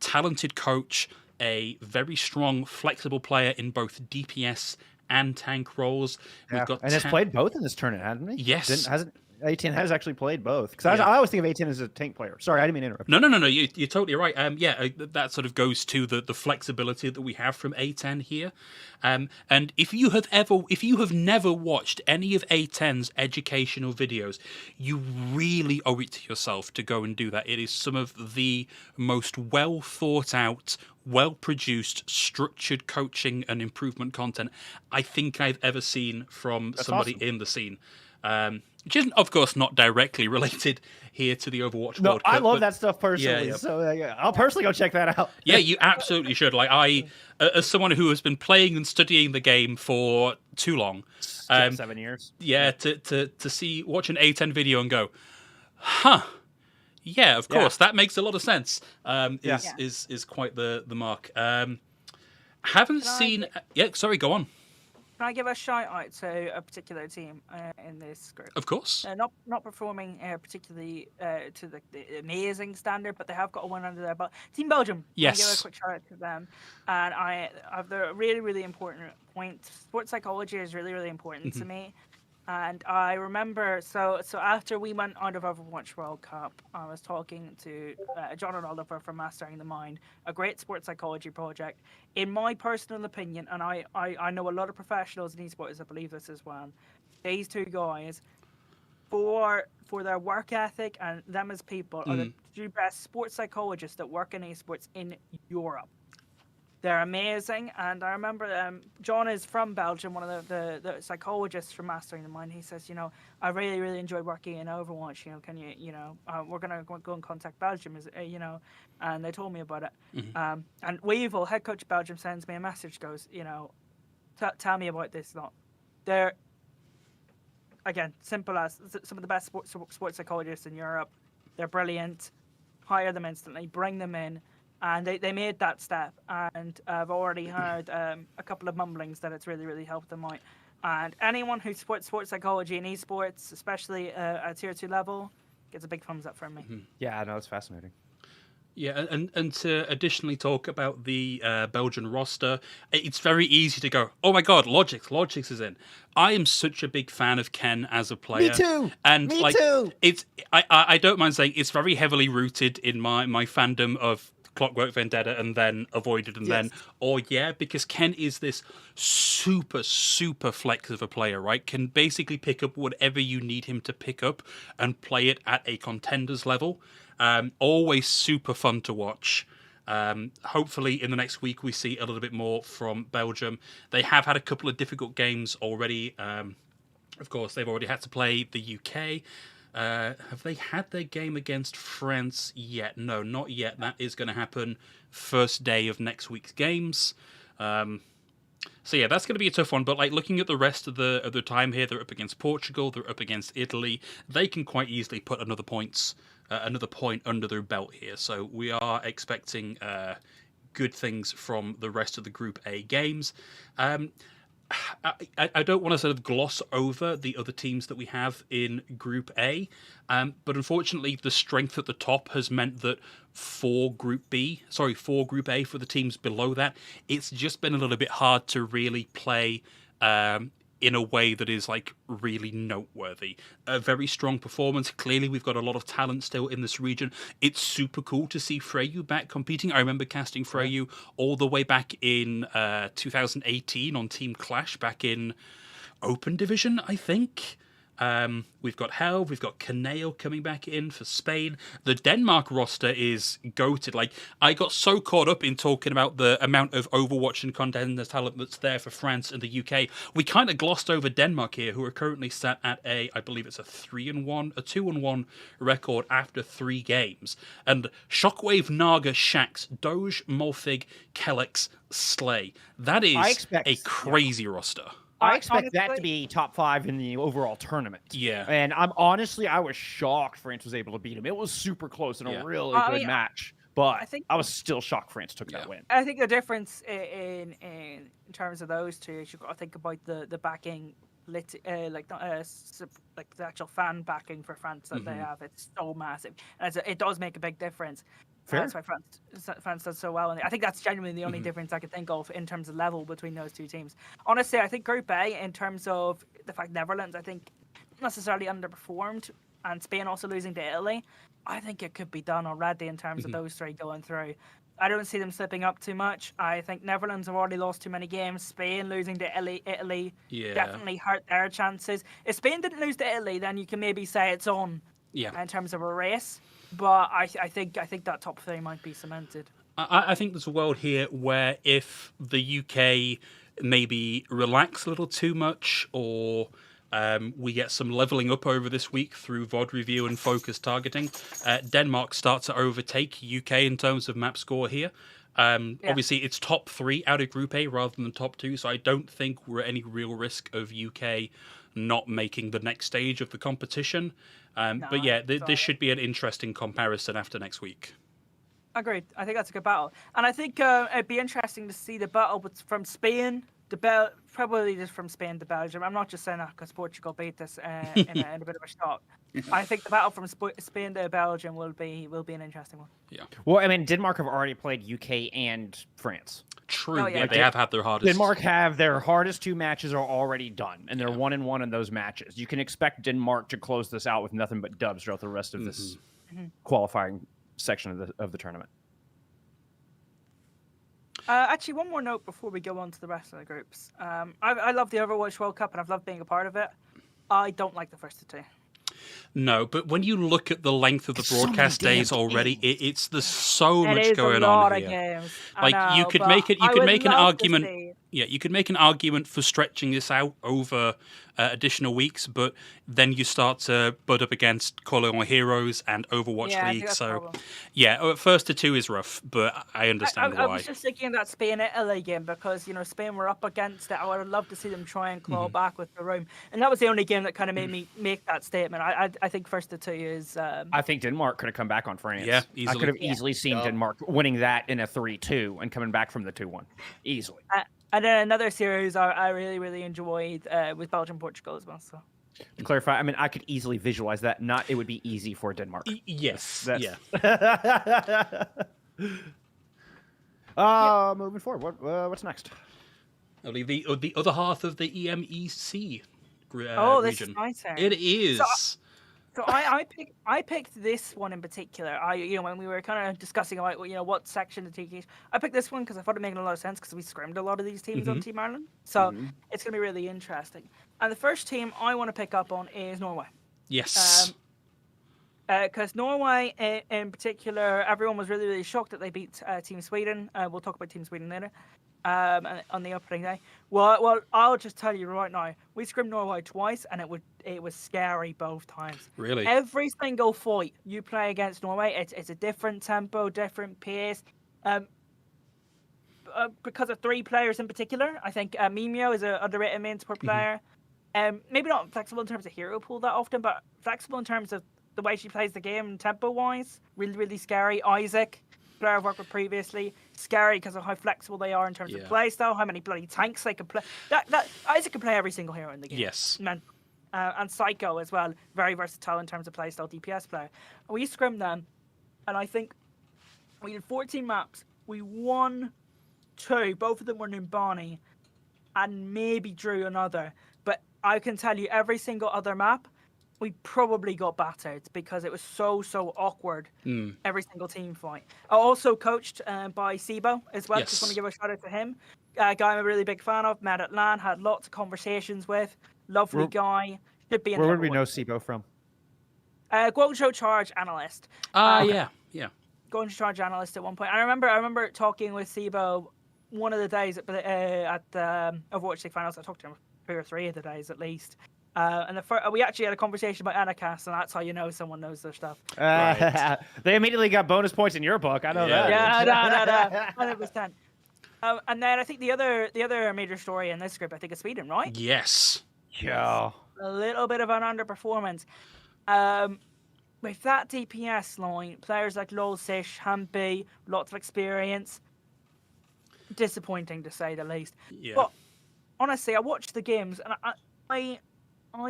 talented coach, a very strong, flexible player in both DPS and tank roles. We've got has played both in this tournament, hasn't he? Yes. A10 has actually played both. Because I always think of A10 as a tank player. Sorry, I didn't mean to interrupt. No. You're totally right. That sort of goes to the flexibility that we have from A10 here. And if you have never watched any of A10's educational videos, you really owe it to yourself to go and do that. It is some of the most well thought out, well-produced, structured coaching and improvement content I think I've ever seen from somebody in the scene. Which isn't, of course, not directly related here to the Overwatch World Cup. I love that stuff personally, so I'll personally go check that out. Yeah, you absolutely should. Like, as someone who has been playing and studying the game for too long. 7 years. Yeah, to watch an A10 video and go, huh. Yeah, of course, that makes a lot of sense. Is quite the mark. Haven't seen. Yeah, sorry, go on. Can I give a shout out to a particular team in this group? Of course. Not performing particularly to the amazing standard, but they have got a win under their belt. Team Belgium. Yes. I'll give a quick shout out to them. And I have the really important point. Sports psychology is really important to me. And I remember, so after we went out of Overwatch World Cup, I was talking to John and Oliver from Mastering the Mind, a great sports psychology project. In my personal opinion, and I know a lot of professionals in esports that believe this as well, these two guys, for their work ethic and them as people, are the two best sports psychologists that work in esports in Europe. They're amazing, and I remember John is from Belgium, one of the psychologists from Mastering the Mind. He says, I really enjoyed working in Overwatch. Can you, we're gonna go and contact Belgium, and they told me about it. And Weevil, head coach of Belgium, sends me a message, goes, tell me about this lot. They're, again, simple as some of the best sports psychologists in Europe. They're brilliant. Hire them instantly, bring them in. And they made that step, and I've already heard a couple of mumblings that it's really helped them out. And anyone who supports sports psychology and esports, especially at tier 2 level, gets a big thumbs up from me. Yeah, I know, it's fascinating. Yeah, and to additionally talk about the Belgian roster, it's very easy to go, oh my god, Logix is in. I am such a big fan of Ken as a player. Me too. And Me too. I don't mind saying it's very heavily rooted in my fandom of Clockwork Vendetta and then Avoided and then, because Ken is this super flex of a player, right? Can basically pick up whatever you need him to pick up and play it at a contender's level. Always super fun to watch. Hopefully in the next week we see a little bit more from Belgium. They have had a couple of difficult games already. Of course, they've already had to play the UK. Have they had their game against France yet? No, not yet. That is going to happen first day of next week's games. So yeah, that's going to be a tough one. But looking at the rest of the time here, they're up against Portugal, they're up against Italy. They can quite easily put another point under their belt here. So we are expecting good things from the rest of the Group A games. I don't want to sort of gloss over the other teams that we have in Group A, but unfortunately the strength at the top has meant that for Group A, for the teams below that, it's just been a little bit hard to really play in a way that is really noteworthy. A very strong performance. Clearly we've got a lot of talent still in this region. It's super cool to see Freyu back competing. I remember casting Freyu all the way back in 2018 on Team Clash back in Open Division, I think. We've got Helv, we've got Caneo coming back in for Spain. The Denmark roster is goated. I got so caught up in talking about the amount of Overwatch and contender talent that's there for France and the UK. We kind of glossed over Denmark here, who are currently sat at I believe it's a 2-1 record after 3 games. And Shockwave, Naga, Shax, Doge, Molfig, Kellex, Slay. That is a crazy roster. I expect that to be top 5 in the overall tournament. Yeah. And I was shocked France was able to beat him. It was super close and a really good match. But I was still shocked France took that win. I think the difference in terms of those two is you've got to think about the backing, the actual fan backing for France that they have. It's so massive. And it does make a big difference. Fair. That's why France does so well. And I think that's genuinely the only difference I could think of in terms of level between those two teams. Honestly, I think Group A, in terms of the fact Netherlands, I think necessarily underperformed, and Spain also losing to Italy, I think it could be done already in terms of those 3 going through. I don't see them slipping up too much. I think Netherlands have already lost too many games. Spain losing to Italy definitely hurt their chances. If Spain didn't lose to Italy, then you can maybe say it's on in terms of a race. But I think that top 3 might be cemented. I think there's a world here where if the UK maybe relax a little too much, or we get some leveling up over this week through VOD review and focus targeting, Denmark start to overtake UK in terms of map score here. Obviously, it's top 3 out of Group A rather than top 2, so I don't think we're at any real risk of UK not making the next stage of the competition. But yeah, this should be an interesting comparison after next week. Agreed. I think that's a good battle, and I think it'd be interesting to see the battle from Spain, probably just from Spain to Belgium. I'm not just saying that because Portugal beat us in a bit of a shock. I think the battle from Spain to Belgium will be an interesting one. Yeah. Well, I mean, Denmark have already played UK and France. True. Oh, yeah. They have had their hardest. Denmark have their hardest 2 matches are already done, and they're 1-1 in those matches. You can expect Denmark to close this out with nothing but dubs throughout the rest of this qualifying section of the tournament. Actually, one more note before we go on to the rest of the groups. I love the Overwatch World Cup, and I've loved being a part of it. I don't like the first 2. No, but when you look at the length of the broadcast days already, there's so much going a lot on of here. games. Like you could make an argument. Yeah, you could make an argument for stretching this out over additional weeks, but then you start to butt up against Calling All Heroes and Overwatch League. So, yeah, first to 2 is rough, but I understand why. I was just thinking that Spain-Italy game because, Spain were up against it. I would have loved to see them try and claw back with the room. And that was the only game that kind of made me make that statement. I think first to 2 is... I think Denmark could have come back on France. Yeah, easily. I could have easily seen Denmark winning that in a 3-2 and coming back from the 2-1. Easily. And then another series I really, really enjoyed with Belgium-Portugal as well. So to clarify, I mean, I could easily visualize that. It would be easy for Denmark. Yes. Yeah. Moving forward, what's next? I believe the other half of the EMEC region. This is my turn. It is. So I picked this one in particular. When we were kind of discussing about what section to take each, I picked this one because I thought it made a lot of sense because we scrimmed a lot of these teams on Team Ireland. So it's going to be really interesting. And the first team I want to pick up on is Norway. Yes. Because Norway in particular, everyone was really, really shocked that they beat Team Sweden. We'll talk about Team Sweden later. On the opening day. Well, I'll just tell you right now, we scrimmed Norway twice, and it was scary both times. Really? Every single fight you play against Norway, it's a different tempo, different pace. Because of 3 players in particular, I think Mimio is an underrated main support player. Maybe not flexible in terms of hero pool that often, but flexible in terms of the way she plays the game tempo-wise. Really, really scary. Isaac, player I've worked with previously, scary because of how flexible they are in terms of play style, how many bloody tanks they can play. That Isaac can play every single hero in the game. Yes. And Psycho as well, very versatile in terms of play style, DPS player. And we scrimmed them, and I think we did 14 maps. We won 2, both of them were Numbani, and maybe drew another. But I can tell you, every single other map, we probably got battered because it was so awkward. Every single team fight. Also coached by Sibo as well. Yes. Just want to give a shout out to him. Guy I'm a really big fan of. Met at LAN, had lots of conversations with. Lovely guy. Should be in. Where would we know Sibo from? Guangzhou Charge analyst. Yeah. Guangzhou Charge analyst at one point. I remember talking with Sibo one of the days at the Overwatch League finals. I talked to him 2 or 3 of the days at least. And we actually had a conversation about Anacast, and that's how you know someone knows their stuff. Right. They immediately got bonus points in your book. I know that. Yeah, no, 100%. And then I think the other major story in this group, I think, is Sweden, right? Yes. Yeah. A little bit of an underperformance. With that DPS line, players like Lol Sish, Hampi, lots of experience. Disappointing to say the least. Yeah. But honestly, I watched the games, and I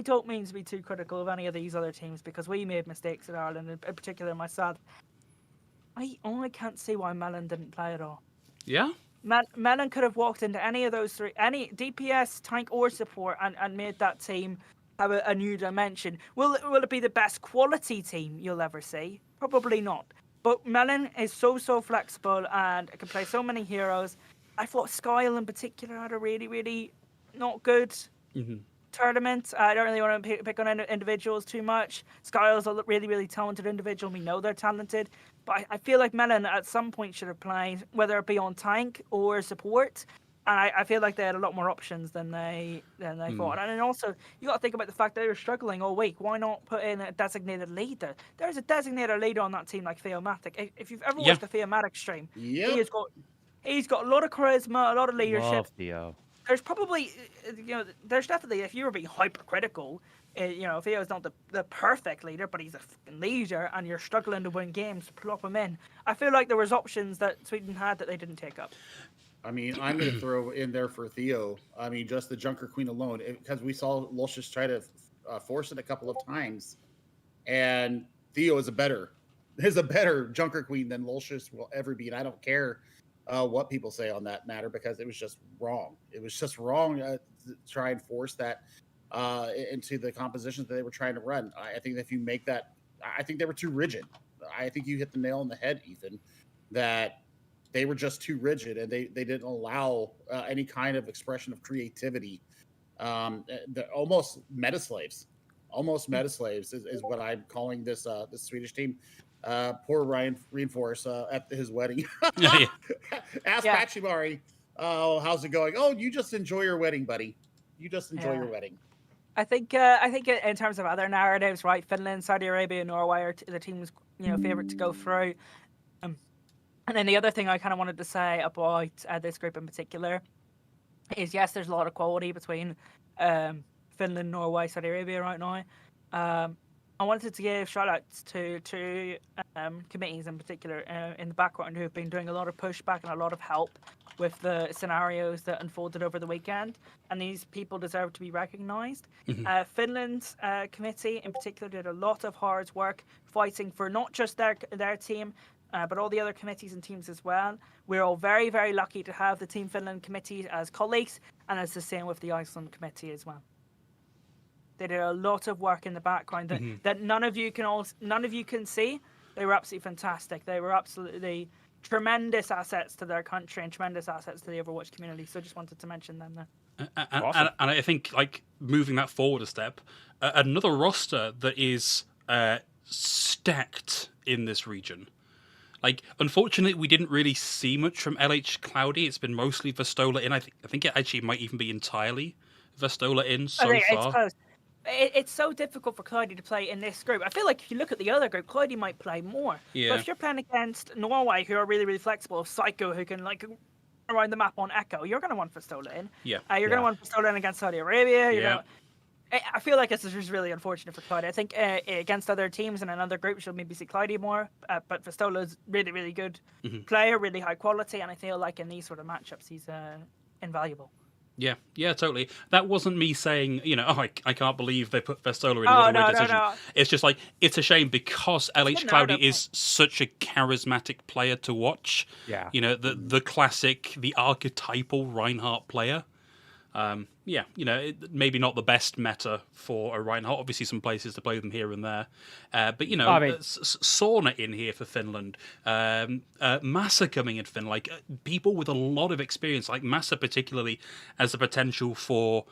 don't mean to be too critical of any of these other teams because we made mistakes in Ireland, in particular myself. I can't see why Melon didn't play at all. Yeah? Melon could have walked into any of those 3, any DPS, tank, or support, and made that team have a new dimension. Will it be the best quality team you'll ever see? Probably not. But Melon is so flexible and can play so many heroes. I thought Skyle in particular had a really, really not good tournament. I don't really want to pick on individuals too much. Skyle's a really, really talented individual. We know they're talented. But I feel like Melon at some point should have played, whether it be on tank or support. And I feel like they had a lot more options than they thought. And then also, you got to think about the fact that they were struggling all week. Why not put in a designated leader? There's a designated leader on that team like Theomatic. If you've ever watched the Theomatic stream, he He's got a lot of charisma, a lot of leadership. Love Theo. There's probably, there's definitely, if you were being hypercritical, Theo's not the perfect leader, but he's a fucking leader, and you're struggling to win games, plop him in. I feel like there was options that Sweden had that they didn't take up. I mean, I'm going to throw in there for Theo. I mean, just the Junker Queen alone, because we saw Lucius try to force it a couple of times, and Theo is a better Junker Queen than Lucius will ever be, and I don't care what people say on that matter, because it was just wrong. It was just wrong to try and force that into the compositions that they were trying to run. I think that if you make that, I think they were too rigid. I think you hit the nail on the head, Ethan, that they were just too rigid, and they didn't allow any kind of expression of creativity. They're almost meta slaves. Almost meta slaves is what I'm calling this Swedish team. Poor Ryan Reinforce at his wedding. Ask Pachimari, oh, how's it going? Oh, you just enjoy your wedding, buddy. You just enjoy your wedding. I think in terms of other narratives, right? Finland, Saudi Arabia, Norway are the teams favorite to go through. And then the other thing I kind of wanted to say about this group in particular is, yes, there's a lot of quality between Finland, Norway, Saudi Arabia right now. I wanted to give shout outs to two committees in particular in the background who have been doing a lot of pushback and a lot of help with the scenarios that unfolded over the weekend. And these people deserve to be recognised. Finland's committee in particular did a lot of hard work fighting for not just their team, but all the other committees and teams as well. We're all very, very lucky to have the Team Finland committee as colleagues, and it's the same with the Iceland committee as well. They did a lot of work in the background that none of you can see. They were absolutely fantastic. They were absolutely tremendous assets to their country and tremendous assets to the Overwatch community. So I just wanted to mention them there. And I think, like, moving that forward a step, another roster that is stacked in this region. Like, unfortunately, we didn't really see much from LH Cloudy. It's been mostly Vestola in. I think it actually might even be entirely Vestola in so far. It's close. It's so difficult for Cloudy to play in this group. I feel like if you look at the other group, Cloudy might play more. Yeah. But if you're playing against Norway, who are really, really flexible, Psycho, who can like around the map on Echo, you're going to want Vestola in. Yeah. You're going to want Vestola in against Saudi Arabia. I feel like this is just really unfortunate for Cloudy. I think against other teams in another group, she'll maybe see Cloudy more. But Vestola's really, really good player, really high quality, and I feel like in these sort of matchups, he's invaluable. Yeah, totally. That wasn't me saying, I can't believe they put Vestola in another weird decision. No. It's just like, it's a shame because LH Cloudy is such a charismatic player to watch. Yeah. The classic, the archetypal Reinhardt player. Maybe not the best meta for a Reinhardt. Obviously, some places to play them here and there. But, Sauna in here for Finland. Massa coming in Finland. Like, people with a lot of experience, like Massa particularly, as a potential for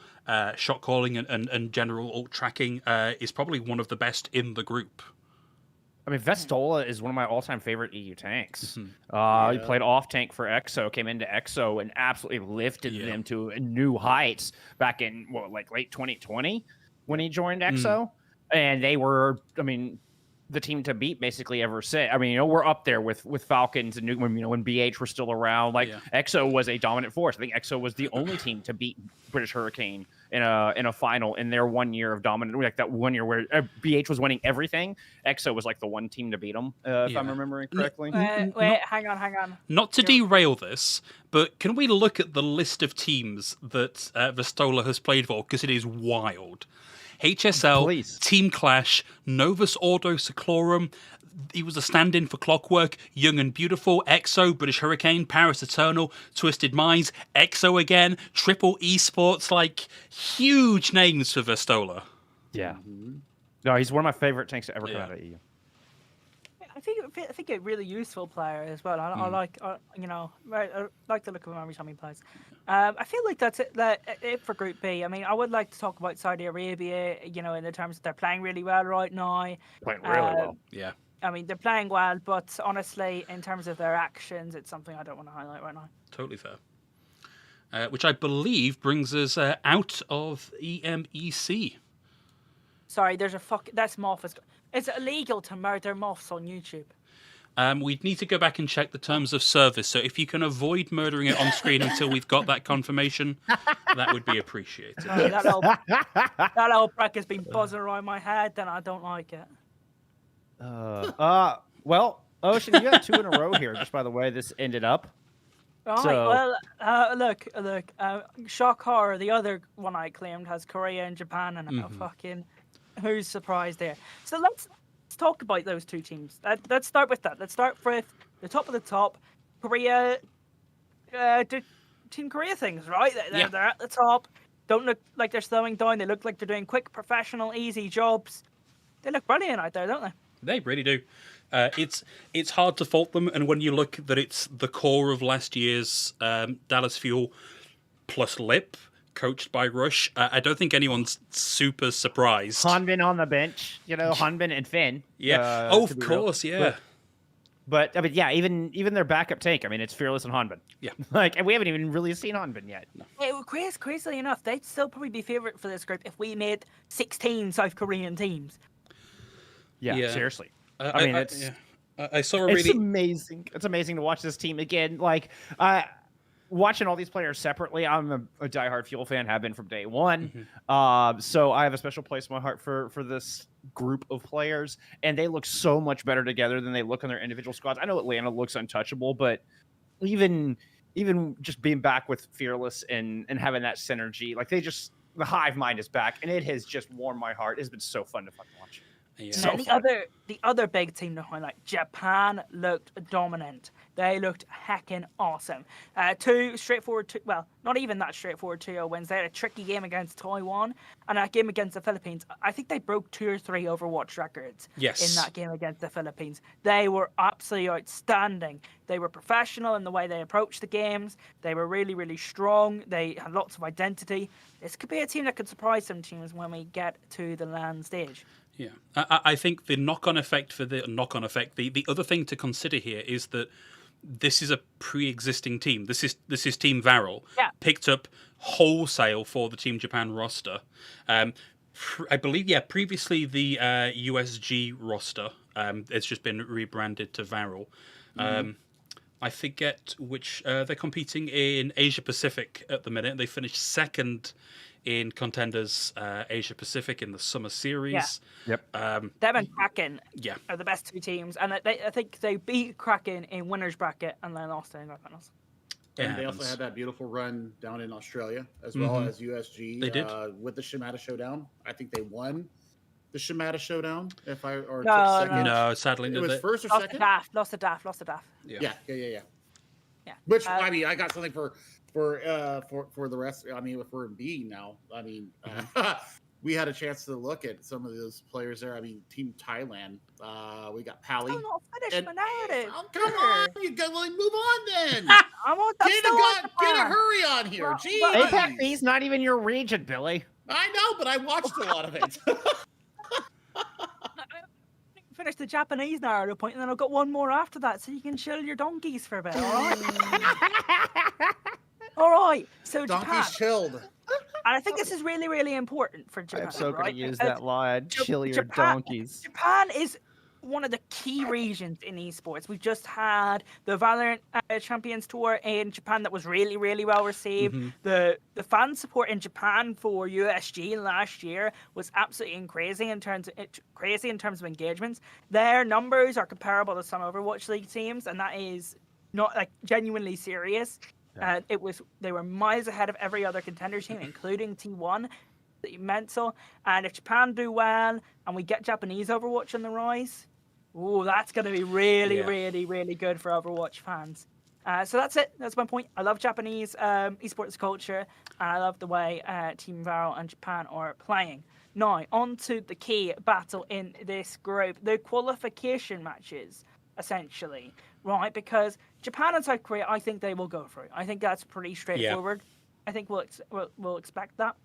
shot calling and general ult tracking, is probably one of the best in the group. I mean, Vestola is one of my all-time favorite EU tanks. He played off-tank for EXO, came into EXO, and absolutely lifted them to new heights back in, late 2020 when he joined EXO. And they were, the team to beat basically ever since. We're up there with Falcons and when BH were still around. EXO was a dominant force. I think EXO was the only team to beat British Hurricane in a final in their 1 year of dominant. Like that 1 year where BH was winning everything. EXO was like the one team to beat them, if I'm remembering correctly. Wait, hang on. Not to derail this, but can we look at the list of teams that Vestola has played for? Because it is wild. HSL, Please. Team Clash, Novus Ordo Seclorum. He was a stand-in for Clockwork, Young and Beautiful, EXO, British Hurricane, Paris Eternal, Twisted Minds, EXO again, Triple Esports, like huge names for Vestola. Yeah. No, he's one of my favorite tanks to ever come out of EU. I think a really useful player as well. I like the look of him every time he plays. I feel like that's it for Group B. I would like to talk about Saudi Arabia. In the terms that they're playing really well right now. Playing really well. Yeah. They're playing well, but honestly, in terms of their actions, it's something I don't want to highlight right now. Totally fair. Which I believe brings us out of EMEC. Sorry, that's Moth. It's illegal to murder moths on YouTube. We'd need to go back and check the terms of service. So if you can avoid murdering it on screen until we've got that confirmation, that would be appreciated. Oh, that old brack has been buzzing around my head, then I don't like it. Well, Ocean, you have 2 in a row here. Just by the way, this ended up. Right. So- Well, look. Shock horror. The other one I claimed has Korea and Japan, and fucking who's surprised there? So let's talk about those 2 teams. Let's start with that. Let's start with the top of the top. Korea. Team Korea things, right? They're at the top. Don't look like they're slowing down. They look like they're doing quick, professional, easy jobs. They look brilliant out there, don't they? They really do. It's hard to fault them, and when you look that it's the core of last year's Dallas Fuel plus Lip, coached by Rush, I don't think anyone's super surprised. Hanbin on the bench, Hanbin and Finn. Yeah. Of course, yeah. But I mean, yeah, even their backup tank. I mean, it's Fearless and Hanbin. Yeah. And we haven't even really seen Hanbin yet. Crazily enough, they'd still probably be favorite for this group if we made 16 South Korean teams. Yeah. Seriously. I saw a It's really amazing. It's amazing to watch this team again. Like, watching all these players separately, I'm a diehard Fuel fan, have been from day one. So I have a special place in my heart for this group of players, and they look so much better together than they look on their individual squads. I know Atlanta looks untouchable, but even just being back with Fearless and having that synergy, like the hive mind is back, and it has just warmed my heart. It's been so fun to fucking watch. Yeah. So the other big team to highlight, Japan looked dominant. They looked heckin' awesome. 2 straightforward, well, not even that straightforward 2-0 wins. They had a tricky game against Taiwan and a game against the Philippines. I think they broke 2 or 3 Overwatch records in that game against the Philippines. They were absolutely outstanding. They were professional in the way they approached the games. They were really, really strong. They had lots of identity. This could be a team that could surprise some teams when we get to the LAN stage. Yeah, I think the knock-on effect the other thing to consider here is that this is a pre-existing team. This is Team Varel, picked up wholesale for the Team Japan roster. I believe, previously the USG roster. It's just been rebranded to Varel. I forget which they're competing in Asia Pacific at the minute. They finished second in Contenders Asia Pacific in the Summer Series. Yeah. Them and Kraken are the best 2 teams, and I think they beat Kraken in winners bracket and then lost in the finals. And they also had that beautiful run down in Australia as well as USG. They did with the Shimada Showdown. I think they won the Shimada Showdown. Took second. No, sadly It was first or lost second. Lost the DAF. Yeah. Yeah. Which I mean, I got something for the rest. I mean, if we're in B now, I mean, we had a chance to look at some of those players there. I mean, Team Thailand. We got Pally. I'm not finished my narrative. Oh, come on, you go. Well, move on then. Get a hurry on here. Well, Gee, APAC B's not even your region, Billy. I know, but I watched a lot of it. Finish the Japanese narrative point, and then I've got one more after that, so you can chill your donkeys for a bit. All right. All right. So Japan. Donkeys chilled. And I think this is really, really important for Japan. I'm so going right? to use that line. Chill your Japan- donkeys. Japan is one of the key regions in esports. We just had the Valorant Champions Tour in Japan that was really, really well received. The fan support in Japan for USG last year was absolutely crazy in terms of engagements. Their numbers are comparable to some Overwatch League teams, and that is not like genuinely serious. Yeah. They were miles ahead of every other contender team, including T1. Mental. And if Japan do well and we get Japanese Overwatch on the rise, that's going to be really, really, really good for Overwatch fans. So that's it. That's my point. I love Japanese esports culture, and I love the way Team Varel and Japan are playing. Now, on to the key battle in this group, the qualification matches, essentially, right? Because Japan and South Korea, I think they will go through. I think that's pretty straightforward. I think we'll expect that.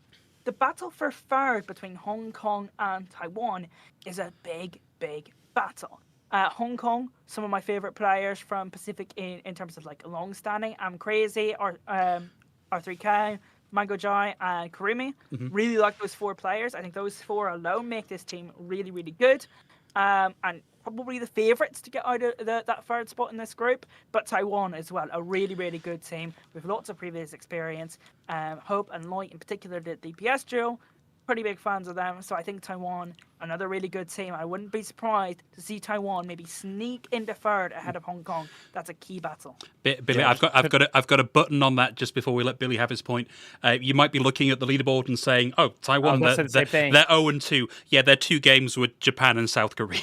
The battle for third between Hong Kong and Taiwan is a big, big battle. Hong Kong, some of my favorite players from Pacific in terms of like long-standing. I'm Crazy, R3K, Mango Jai, and Karimi. Really like those 4 players. I think those 4 alone make this team really, really good. and probably the favourites to get out of that third spot in this group, but Taiwan as well, a really, really good team with lots of previous experience. Hope and Light in particular, the DPS duo, pretty big fans of them. So I think Taiwan, another really good team. I wouldn't be surprised to see Taiwan maybe sneak into third ahead of Hong Kong. That's a key battle. Billy, I've got a button on that just before we let Billy have his point. You might be looking at the leaderboard and saying, "Oh, Taiwan, they're 0-2. Yeah, they're 2 games with Japan and South Korea."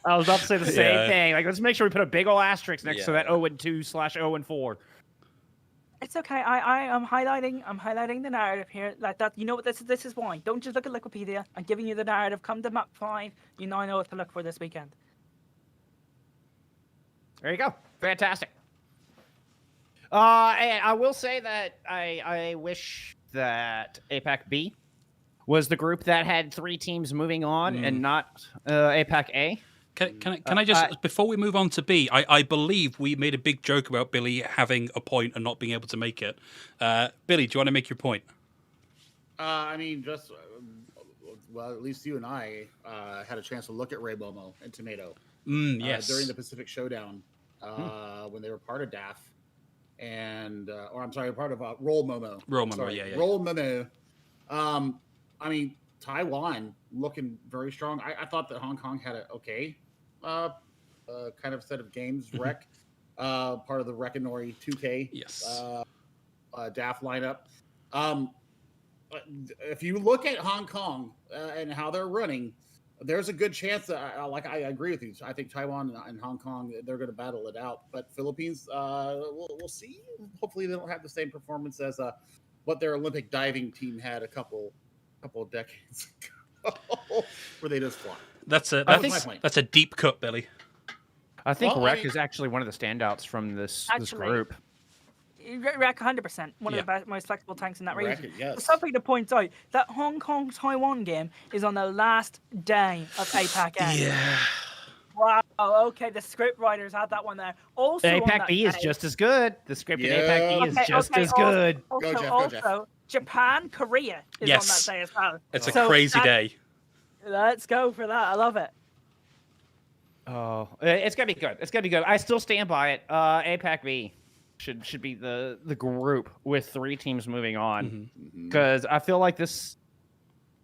I was about to say the same thing. Like, let's make sure we put a big old asterisk next to that 0-2/0-4. It's okay. I'm highlighting the narrative here. Like that. You know what this is why. Don't just look at Wikipedia. I'm giving you the narrative. Come to map 5. You now know what to look for this weekend. There you go. Fantastic. And I will say that I wish that APAC B was the group that had 3 teams moving on and not APAC A. Can I just, before we move on to B, I believe we made a big joke about Billy having a point and not being able to make it. Billy, do you want to make your point? I mean, just, well, at least you and I had a chance to look at Ray Momo and Tomato Yes. during the Pacific Showdown when they were part of DAF. And, or I'm sorry, part of Roll Momo. Roll Momo, yeah. Roll Momo. I mean, Taiwan looking very strong. I thought that Hong Kong had a kind of set of games. Rec, part of the Reconori 2K. Yes. DAF lineup. If you look at Hong Kong and how they're running, there's a good chance that I agree with you. I think Taiwan and Hong Kong, they're going to battle it out. But Philippines, we'll see. Hopefully, they don't have the same performance as what their Olympic diving team had a couple of decades ago, where they just fly. That's a deep cut, Billy. I think Rec is actually one of the standouts from this group. Rec 100%, one of the most flexible tanks in that region. Rec, yes. Something to point out, that Hong Kong-Taiwan game is on the last day of APAC A. Yeah. Wow, okay, the script writers had that one there. Also, APAC B is just as good. The script in APAC B is just as good. Go, Jeff. Japan, Korea is on that day as well. It's a crazy day. Let's go for that. I love it. Oh, it's gonna be good. It's gonna be good. I still stand by it. APAC B should be the group with 3 teams moving on, because I feel like this.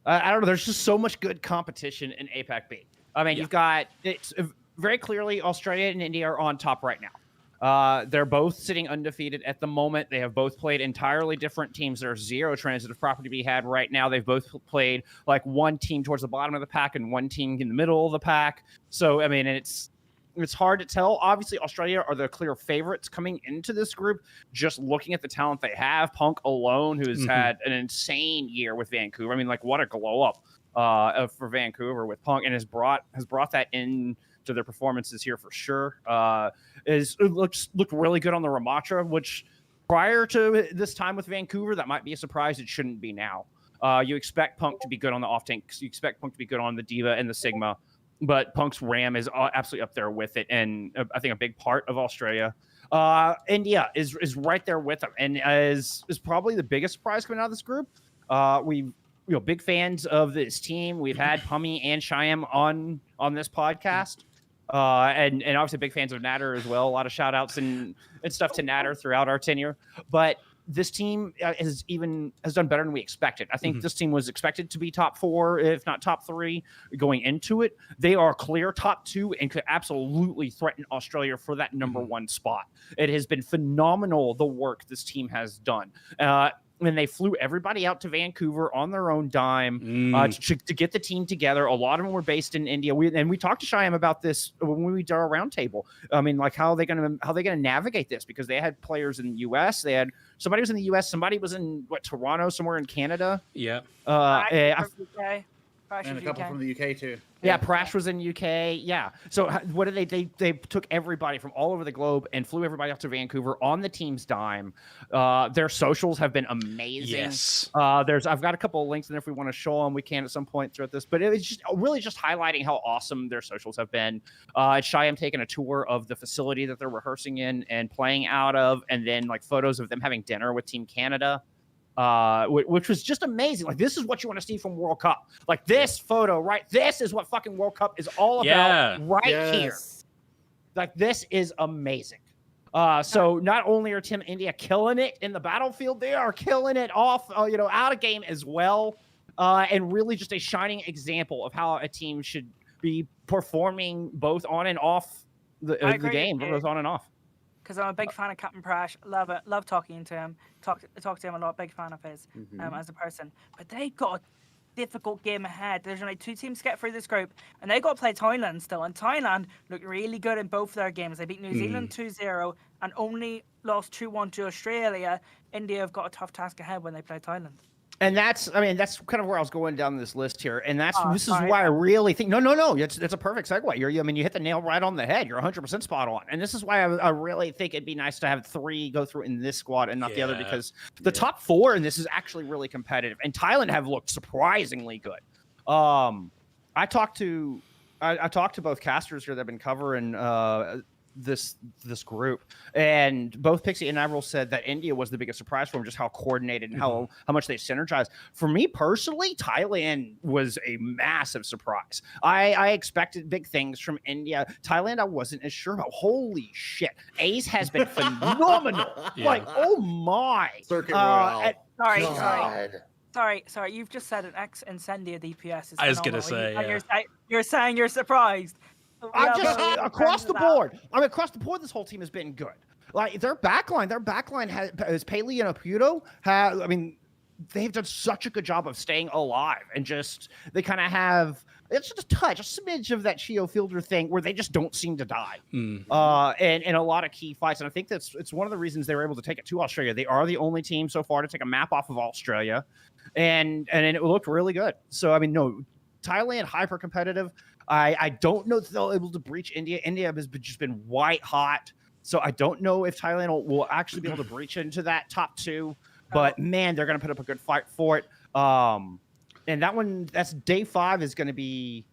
I don't know. There's just so much good competition in APAC B. I mean, you've got it's very clearly Australia and India are on top right now. They're both sitting undefeated at the moment. They have both played entirely different teams. There's 0 transitive property to be had right now. They've both played like one team towards the bottom of the pack and one team in the middle of the pack. So, I mean, it's hard to tell. Obviously, Australia are the clear favorites coming into this group, just looking at the talent they have. Punk alone, who's had an insane year with Vancouver. I mean, like, what a glow up for Vancouver with Punk, and has brought that in to their performances here for sure. Looked really good on the Ramatra, which prior to this time with Vancouver, that might be a surprise. It shouldn't be now. You expect Punk to be good on the off tanks. You expect Punk to be good on the Diva and the Sigma, but Punk's Ram is absolutely up there with it, and I think a big part of Australia. India is right there with them, and is probably the biggest surprise coming out of this group. Big fans of this team. We've had Pummy and Shyam on this podcast. And obviously big fans of Natter as well. A lot of shout outs and stuff to Natter throughout our tenure. But this team has done better than we expected. I think this team was expected to be top 4, if not top 3 going into it. They are clear top 2 and could absolutely threaten Australia for that number 1 spot. It has been phenomenal, the work this team has done. And they flew everybody out to Vancouver on their own dime to get the team together. A lot of them were based in India. We talked to Shyam about this when we did our roundtable. I mean, like, how are they gonna navigate this? Because they had players in the U.S. They had somebody was in the U.S. Somebody was in Toronto, somewhere in Canada. Yeah. And a couple from the UK too. Yeah, Prash was in UK. Yeah. So what did they took everybody from all over the globe and flew everybody out to Vancouver on the team's dime. Their socials have been amazing. Yes. I've got a couple of links in there if we want to show them. We can at some point throughout this, but it was just really just highlighting how awesome their socials have been. Shyam taking a tour of the facility that they're rehearsing in and playing out of, and then like photos of them having dinner with Team Canada. which was just amazing. Like, this is what you want to see from World Cup. Like, this photo, right? This is what fucking World Cup is all about here. Like, this is amazing. So not only are Team India killing it in the battlefield, they are killing it off, out of game as well. And really just a shining example of how a team should be performing both on and off the game, both on and off. Because I'm a big fan of Captain Prash. Love it. Love talking to him. Talk to him a lot. Big fan of his as a person. But they got a difficult game ahead. There's only 2 teams to get through this group, and they got to play Thailand still. And Thailand looked really good in both their games. They beat New Zealand 2-0 and only lost 2-1 to Australia. India have got a tough task ahead when they play Thailand. And that's kind of where I was going down this list here. And this is why I really think, no, it's a perfect segue. You hit the nail right on the head. You're 100% spot on. And this is why I really think it'd be nice to have 3 go through in this squad and not the other, because the top 4 in this is actually really competitive. And Thailand have looked surprisingly good. I talked to both casters here that have been covering this group, and both Pixie and Avril said that India was the biggest surprise for them, just how coordinated and how much they synergized. For me personally, Thailand was a massive surprise. I expected big things from India. Thailand, I wasn't as sure about. Holy shit, Ace has been phenomenal. Like, oh my. Circuit Royale. Sorry. You've just said an Incendia DPS is phenomenal. I was gonna say, you're saying you're surprised. I'm just across the board. Across the board, this whole team has been good. Like, their backline has Paley and Aputo. They've done such a good job of staying alive, and just they kind of have it's just a smidge of that Chio Fielder thing where they just don't seem to die. And in a lot of key fights, and I think it's one of the reasons they were able to take it to Australia. They are the only team so far to take a map off of Australia, and it looked really good. So Thailand hyper competitive. I don't know if they'll be able to breach India. India has just been white hot. So I don't know if Thailand will actually be able to breach into that top 2. But, man, they're going to put up a good fight for it. And that's day 5 is going to be,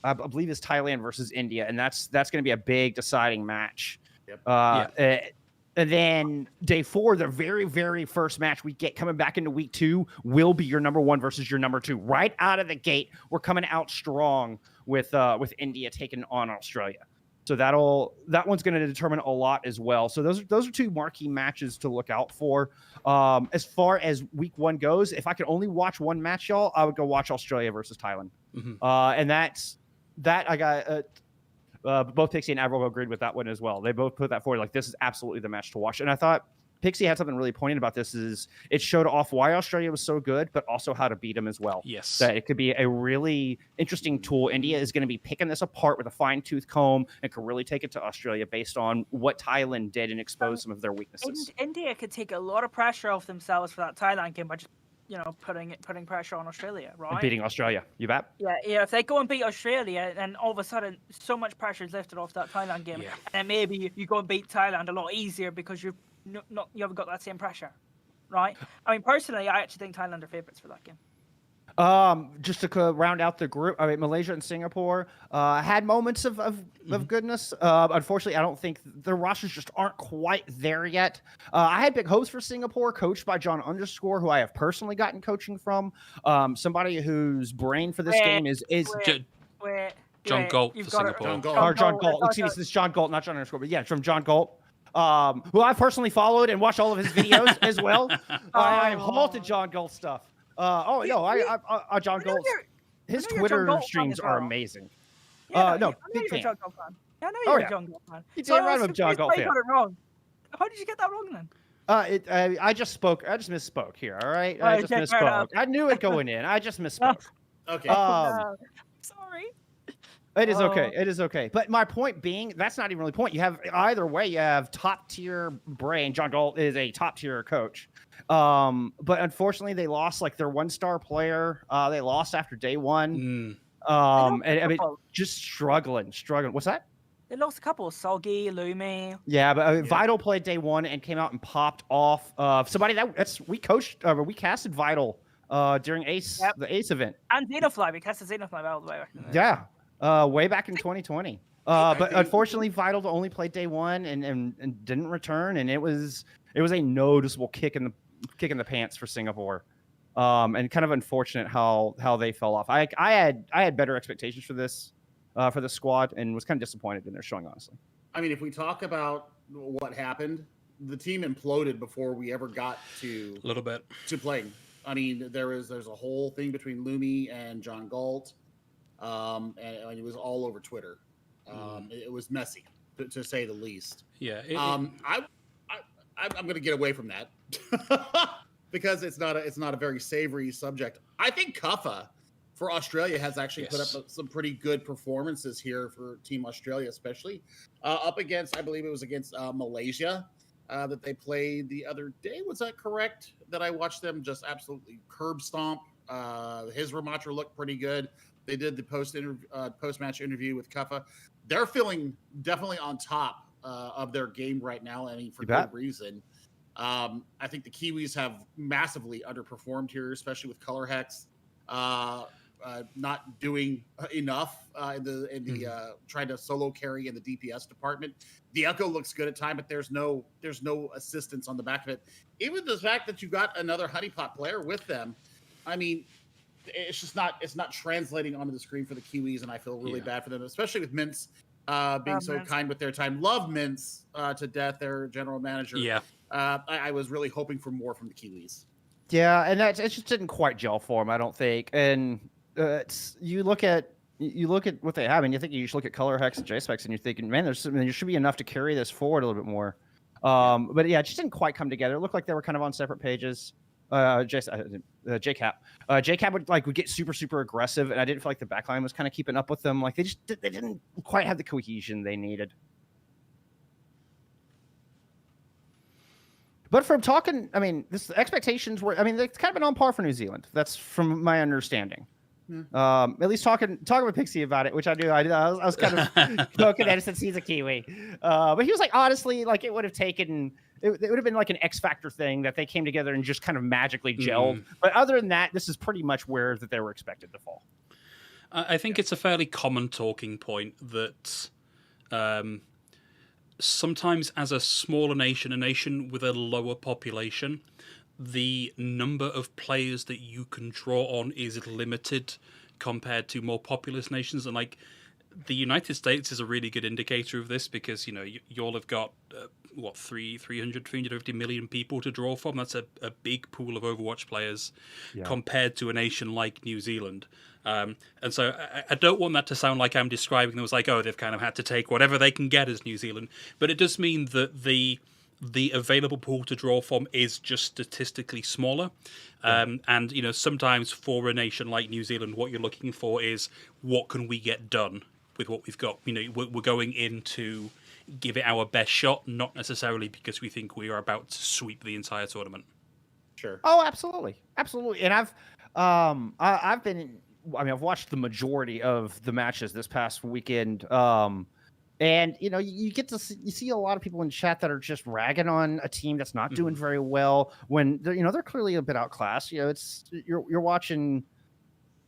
I believe, is Thailand versus India. And that's going to be a big deciding match. Yep. And then day 4, the very, very first match we get coming back into week 2 will be your number 1 versus your number 2. Right out of the gate, we're coming out strong with India taking on Australia. So that one's going to determine a lot as well. So those are 2 marquee matches to look out for. As far as week 1 goes, if I could only watch one match, y'all, I would go watch Australia versus Thailand. And that I got. Both Pixie and Avril agreed with that one as well. They both put that forward. Like, this is absolutely the match to watch. And I thought Pixie had something really poignant about this. Is it showed off why Australia was so good, but also how to beat them as well. Yes. That it could be a really interesting tool. India is going to be picking this apart with a fine-tooth comb and could really take it to Australia based on what Thailand did and expose some of their weaknesses. India could take a lot of pressure off themselves for that Thailand game by just putting pressure on Australia, right? And beating Australia, you bet. Yeah. If they go and beat Australia, then all of a sudden so much pressure is lifted off that Thailand game, and then maybe you go and beat Thailand a lot easier because you haven't got that same pressure, right? Personally, I actually think Thailand are favourites for that game. Just to round out the group, Malaysia and Singapore had moments of goodness. Unfortunately, I don't think their rosters just aren't quite there yet. I had big hopes for Singapore, coached by John _, who I have personally gotten coaching from. Somebody whose brain for this game is John Galt for Singapore. John Galt. Excuse me, this is John Galt, not John _, but yeah, from John Galt. Who I personally followed and watched all of his videos as well. I've halted John Galt stuff. John Galt. His Twitter streams are amazing. Big fan. John Galt fan. Yeah, I know you're a John Galt fan. You're right of John Galt fan. You got it wrong. How did you get that wrong then? I just misspoke here. All right, I just misspoke. I knew it going in. I just misspoke. Okay. Sorry. It is okay. It is okay. But my point being, that's not even really the point. You have either way. You have top tier brain. John Galt is a top tier coach. But unfortunately, they lost their 1-star player. They lost after day 1. Just struggling. What's that? They lost a couple. Soggy, Lumi. Yeah, but Vital played day 1 and came out and popped off. Somebody we casted Vital during the Ace event. And Xenofly. We casted Xenofly all the way back. Way back in 2020. But unfortunately, Vital only played day 1 and didn't return, and it was a noticeable kick in kicking the pants for Singapore. And kind of unfortunate how they fell off. I had better expectations for this squad, and was kind of disappointed in their showing, honestly. I mean, if we talk about what happened, the team imploded before we ever got to a little bit to playing. I mean, there's a whole thing between Lumi and John Galt, and it was all over Twitter. It was messy, to say the least. Yeah. I'm going to get away from that because it's not a very savory subject. I think Kuffa for Australia has actually put up some pretty good performances here for Team Australia, especially up against, I believe it was against Malaysia that they played the other day. Was that correct? That I watched them just absolutely curb stomp. His Ramatra looked pretty good. They did the post-match interview with Kuffa. They're feeling definitely on top of their game right now. I mean, for good reason. I think the Kiwis have massively underperformed here, especially with Color Hex not doing enough in the trying to solo carry in the DPS department. The Echo looks good at time, but there's no assistance on the back of it. Even the fact that you got another honeypot player with them, I mean, it's not translating onto the screen for the Kiwis, and I feel really bad for them, especially with Mince being so kind with their time. Love Mince to death, their general manager. Yeah. I was really hoping for more from the Kiwis. Yeah, and it just didn't quite gel for them, I don't think. And you look at what they have, and you think you should look at Color Hex and JSpecs, and you're thinking, man, there should be enough to carry this forward a little bit more. But yeah, it just didn't quite come together. It looked like they were kind of on separate pages. JCap would get super aggressive, and I didn't feel like the backline was kind of keeping up with them. Like they didn't quite have the cohesion they needed. But from talking, I mean, the expectations were, I mean, it's kind of been on par for New Zealand. That's from my understanding. At least talking with Pixie about it, which I do. I was kind of joking at it since he's a Kiwi. But he was like, honestly, like it would have taken, it would have been like an X Factor thing that they came together and just kind of magically gelled. But other than that, this is pretty much where that they were expected to fall. I think it's a fairly common talking point that sometimes as a smaller nation, a nation with a lower population, the number of players that you can draw on is limited compared to more populous nations. And like the United States is a really good indicator of this because, you know, you all have got 350 million people to draw from. That's a big pool of Overwatch players compared to a nation like New Zealand. And so I don't want that to sound like I'm describing them as like, oh, they've kind of had to take whatever they can get as New Zealand. But it does mean that the available pool to draw from is just statistically smaller. And, you know, sometimes for a nation like New Zealand, what you're looking for is what can we get done with what we've got. You know, we're going in to give it our best shot, not necessarily because we think we are about to sweep the entire tournament. Sure. Oh, absolutely. Absolutely. And I've watched the majority of the matches this past weekend. And, you know, you get to see a lot of people in chat that are just ragging on a team that's not doing very well when they're clearly a bit outclassed. You know, you're watching,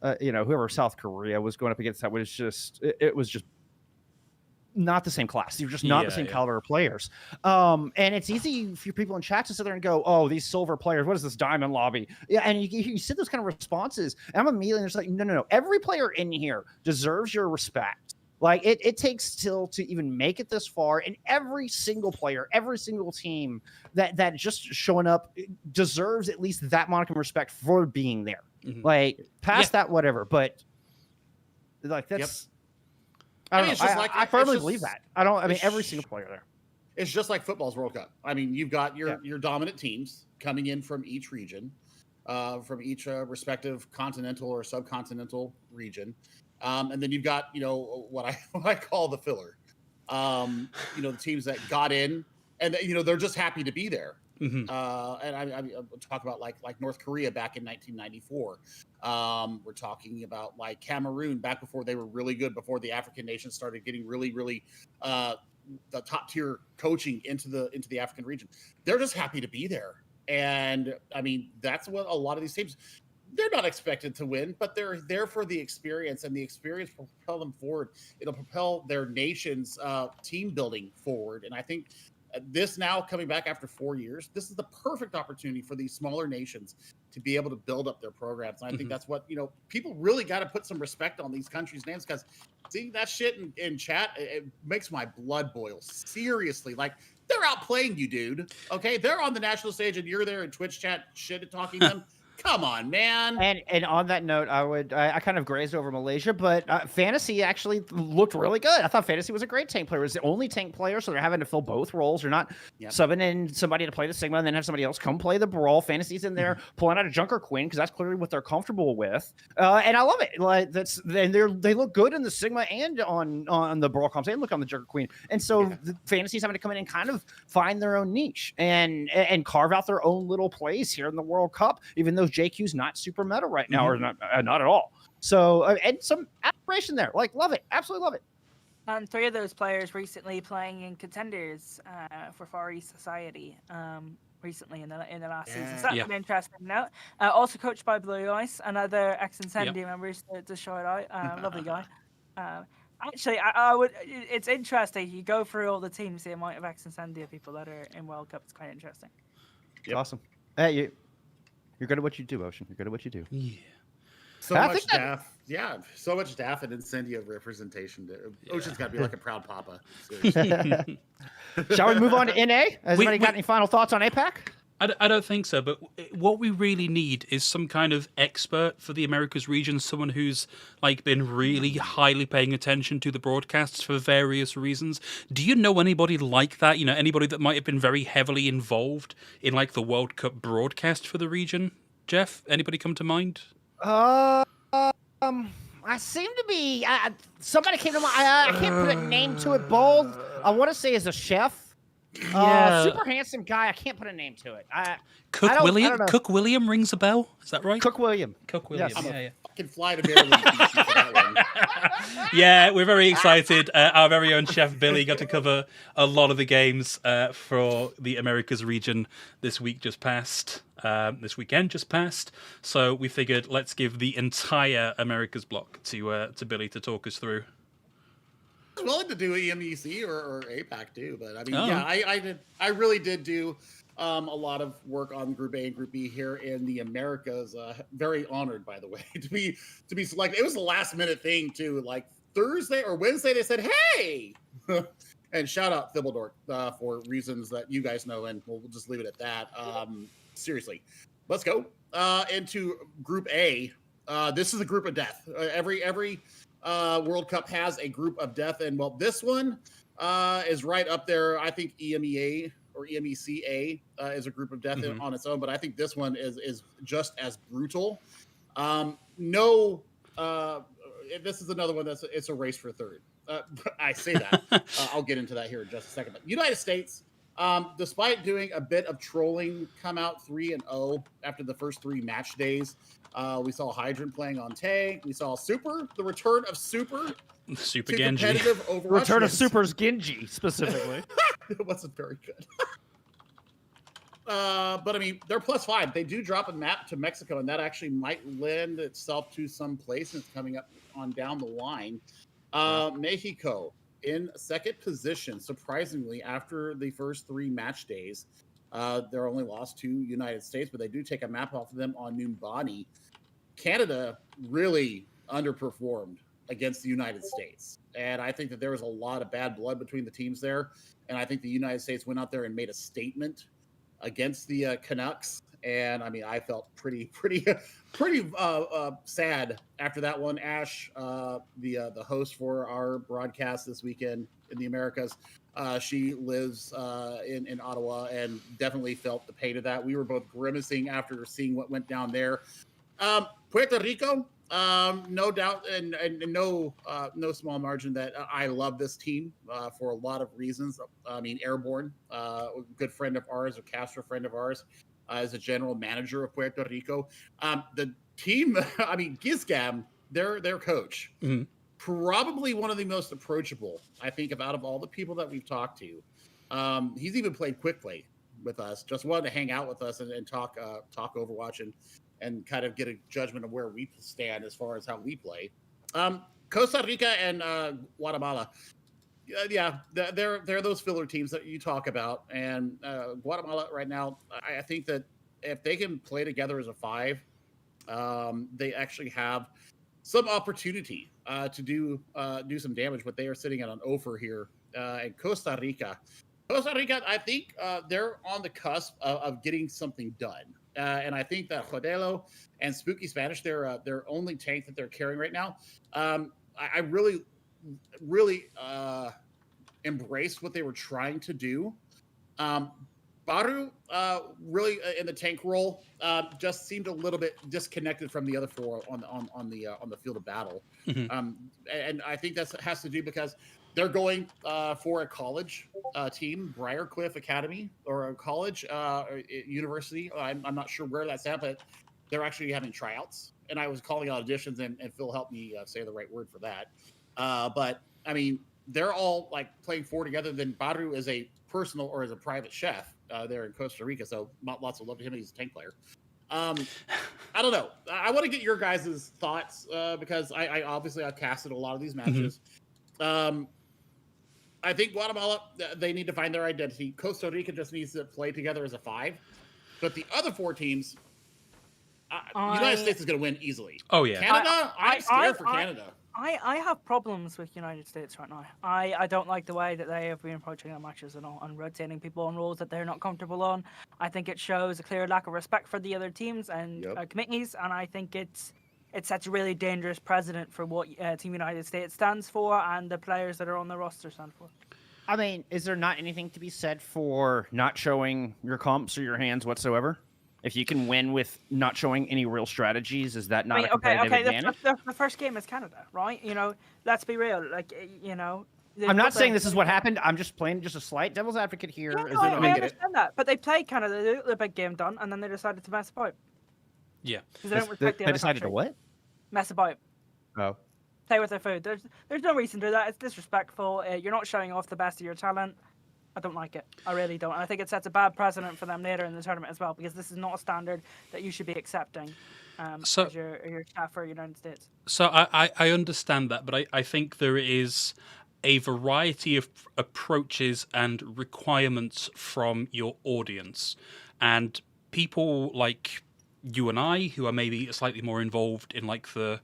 whoever South Korea was going up against, that was just, it was just not the same class. You're just not the same caliber of players. And it's easy for people in chat to sit there and go, oh, these silver players, what is this diamond lobby? Yeah. And you see those kind of responses. And I'm immediately just like, no. Every player in here deserves your respect. Like it takes still to even make it this far, and every single player, every single team that just showing up deserves at least that modicum of respect for being there. Like past that, whatever. But like that's, I don't know. I firmly believe that. Every single player there. It's just like football's World Cup. I mean, you've got your dominant teams coming in from each region, from each respective continental or subcontinental region. And then you've got, what I call the filler, the teams that got in and, they're just happy to be there. And I talk about like North Korea back in 1994. We're talking about like Cameroon back before they were really good, before the African nations started getting really, really the top tier coaching into the African region. They're just happy to be there. And I mean, that's what a lot of these teams, they're not expected to win, but they're there for the experience, and the experience will propel them forward. It'll propel their nation's team building forward. And I think This now coming back after 4 years, this is the perfect opportunity for these smaller nations to be able to build up their programs. And I think that's what, people really got to put some respect on these countries' names, because seeing that shit in chat, it makes my blood boil. Seriously. Like, they're outplaying you, dude. Okay? They're on the national stage and you're there in Twitch chat shit talking them. Come on, man. And on that note, I kind of grazed over Malaysia, but Fantasy actually looked really good. I thought Fantasy was a great tank player. It was the only tank player, so they're having to fill both roles. They're not subbing in somebody to play the Sigma and then have somebody else come play the Brawl. Fantasy's in there pulling out a Junker Queen because that's clearly what they're comfortable with. And I love it. Like they look good in the Sigma and on the Brawl comps. They look on the Junker Queen. And so the Fantasy's having to come in and kind of find their own niche and carve out their own little place here in the World Cup, even though JQ's not super meta right now, or not at all. So, and some aspiration there. Like, love it. Absolutely love it. And 3 of those players recently playing in contenders for Far East Society recently in the last season. So that's an interesting note. Also coached by Blue Ice, another Xyan members to shout out. Lovely guy. Actually, I would. It's interesting. You go through all the teams, the amount of Xyan people that are in World Cup. It's quite interesting. Awesome. Hey, you're good at what you do, Ocean. You're good at what you do. Yeah. So much staff. Yeah, so much staff and incendio representation. Ocean's got to be like a proud papa. Shall we move on to NA? Has anybody got any final thoughts on APAC? I don't think so, but what we really need is some kind of expert for the Americas region, someone who's like been really highly paying attention to the broadcasts for various reasons. Do you know anybody like that? Anybody that might have been very heavily involved in like the World Cup broadcast for the region? Jeff, anybody come to mind? I seem to be. Somebody came to mind. I can't put a name to it. Bold. I want to say is a chef. Super handsome guy. I can't put a name to it. Cook William. Cook William rings a bell. Is that right? Cook William. Cook William. Yes. Yeah. Fucking fly to Maryland for that one. Yeah, we're very excited. Our very own chef Billy got to cover a lot of the games for the Americas region this weekend just passed. So we figured let's give the entire Americas block to Billy to talk us through. I was willing to do EMEC or APAC too, but I mean, I did. I really did do a lot of work on Group A and Group B here in the Americas. Very honored, by the way, to be selected. It was a last minute thing too. Like Thursday or Wednesday, they said, "Hey," and shout out Thibbledork for reasons that you guys know, and we'll just leave it at that. Seriously, let's go into Group A. This is a group of death. Every World Cup has a group of death, and well, this one is right up there. I think EMEA or EMECA is a group of death on its own, but I think this one is just as brutal. This is another one it's a race for third. I say that. I'll get into that here in just a second. But United States, despite doing a bit of trolling, come out 3-0 after the first 3 match days. We saw Hydrant playing on tank. We saw Super, the return of Super. Super Genji. Overwatch. Return of Super's Genji, specifically. It wasn't very good. But I mean, they're +5. They do drop a map to Mexico, and that actually might lend itself to some places coming up on down the line. Mexico in second position, surprisingly, after the first 3 match days. They're only lost to United States, but they do take a map off of them on Numbani. Canada really underperformed against the United States. And I think that there was a lot of bad blood between the teams there. And I think the United States went out there and made a statement against the Canucks. And I mean, I felt pretty sad after that one. Ash, the host for our broadcast this weekend in the Americas, she lives in Ottawa and definitely felt the pain of that. We were both grimacing after seeing what went down there. Puerto Rico, no doubt, and no small margin that I love this team for a lot of reasons. I mean, Airborne, a good friend of ours, a Castro friend of ours, as a general manager of Puerto Rico. The team, I mean, Gizgam, their coach, probably one of the most approachable, I think, out of all the people that we've talked to. He's even played quick play with us, just wanted to hang out with us and talk Overwatch and kind of get a judgment of where we stand as far as how we play. Costa Rica and Guatemala. Yeah, they're those filler teams that you talk about, and Guatemala right now, I think that if they can play together as a 5, they actually have some opportunity to do some damage. But they are sitting at an over here in Costa Rica. Costa Rica, I think they're on the cusp of getting something done, and I think that Jodelo and Spooky Spanish, they're their only tank that they're carrying right now. I really embraced what they were trying to do. Baru really in the tank role just seemed a little bit disconnected from the other 4 on the field of battle. And I think that has to do because they're going for a college team, Briarcliff Academy, or a college or university. I'm not sure where that's at, but they're actually having tryouts. And I was calling auditions, and Phil helped me say the right word for that. But I mean, they're all like playing 4 together. Then Baru is a personal or as a private chef there in Costa Rica. So lots of love to him. He's a tank player. I don't know. I want to get your guys' thoughts because I obviously I've casted a lot of these matches. I think Guatemala, they need to find their identity. Costa Rica just needs to play together as a 5. But the other 4 teams, United States is going to win easily. Oh, yeah. Canada, I'm scared for Canada. I have problems with United States right now. I don't like the way that they have been approaching their matches and rotating people on roles that they're not comfortable on. I think it shows a clear lack of respect for the other teams and committees, and I think it sets a really dangerous precedent for what Team United States stands for and the players that are on the roster stand for. I mean, is there not anything to be said for not showing your comps or your hands whatsoever? If you can win with not showing any real strategies, is that not a competitive advantage? The first game is Canada, right? Let's be real. I'm not saying this is what happened. I'm just playing just a slight devil's advocate here. Yeah, I understand that. But they played Canada, they got the big game done, and then they decided to mess about. Yeah. They decided to what? Mess about. Oh. Play with their food. There's no reason to do that. It's disrespectful. You're not showing off the best of your talent. I don't like it. I really don't. And I think it sets a bad precedent for them later in the tournament as well, because this is not a standard that you should be accepting as your staff for United States. So I understand that, but I think there is a variety of approaches and requirements from your audience. And people like you and I, who are maybe slightly more involved in like the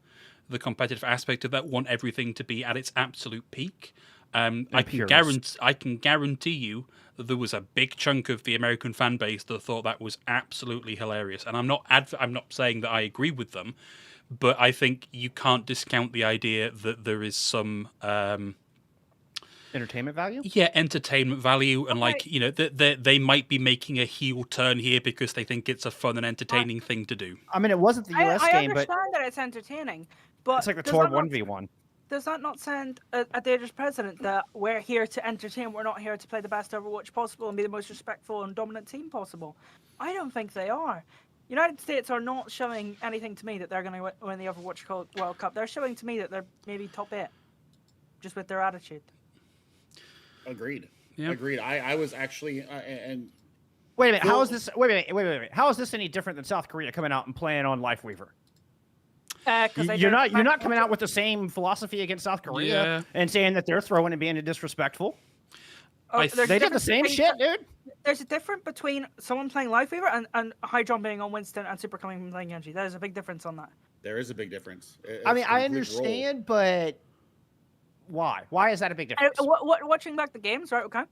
competitive aspect of that, want everything to be at its absolute peak. I can guarantee you that there was a big chunk of the American fan base that thought that was absolutely hilarious. And I'm not saying that I agree with them, but I think you can't discount the idea that there is some entertainment value. Yeah, entertainment value, and they might be making a heel turn here because they think it's a fun and entertaining thing to do. I mean, it wasn't the US game, but I understand that it's entertaining, but it's like the Tor 1v1. Does that not send a dangerous precedent that we're here to entertain, we're not here to play the best Overwatch possible and be the most respectful and dominant team possible? I don't think they are. United States are not showing anything to me that they're going to win the Overwatch World Cup. They're showing to me that they're maybe top 8, just with their attitude. Agreed. Yeah. Agreed. I was actually and wait a minute. How is this? Wait a minute. How is this any different than South Korea coming out and playing on Lifeweaver? You're not coming out with the same philosophy against South Korea and saying that they're throwing and being disrespectful. They did the same shit, dude. There's a difference between someone playing Lifeweaver and high jumping on Winston and super coming playing Genji. There's a big difference on that. There is a big difference. I mean, I understand, but why? Why is that a big difference? Watching back the games, right? Okay.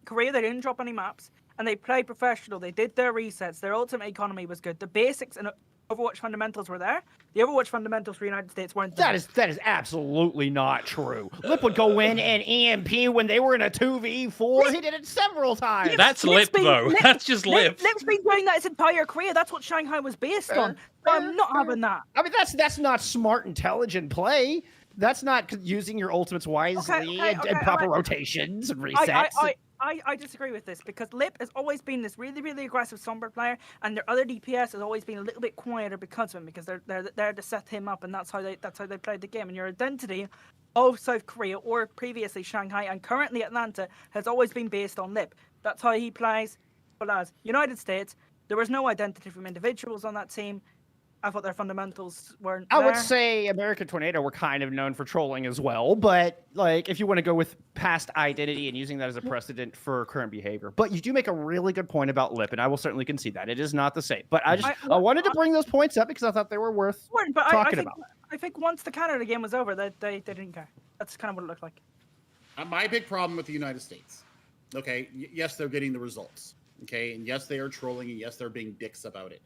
Korea, they didn't drop any maps, and they played professional. They did their resets. Their ultimate economy was good. The basics and Overwatch fundamentals were there. The Overwatch fundamentals for United States weren't there. That is absolutely not true. Lip would go in and EMP when they were in a 2v4. He did it several times. That's Lip, though. That's just Lip. Lip's been doing that his entire career. That's what Shanghai was based on. I'm not having that. I mean, that's not smart, intelligent play. That's not using your ultimates wisely and proper rotations and resets. I disagree with this because Lip has always been this really, really aggressive Sombra player, and their other DPS has always been a little bit quieter because of him, because they're there to set him up, and that's how they played the game. And your identity of South Korea, or previously Shanghai and currently Atlanta, has always been based on Lip. That's how he plays. But as United States, there was no identity from individuals on that team. I thought their fundamentals weren't I would there. say American Tornado were kind of known for trolling as well, but like if you want to go with past identity and using that as a precedent for current behavior. But you do make a really good point about Lip, and I will certainly concede that it is not the same. But I wanted to bring those points up because I thought they were worth talking about. I think once the Canada game was over, they didn't care. That's kind of what it looked like. My big problem with the United States. Okay, yes, they're getting the results. Okay, and yes, they are trolling, and yes, they're being dicks about it.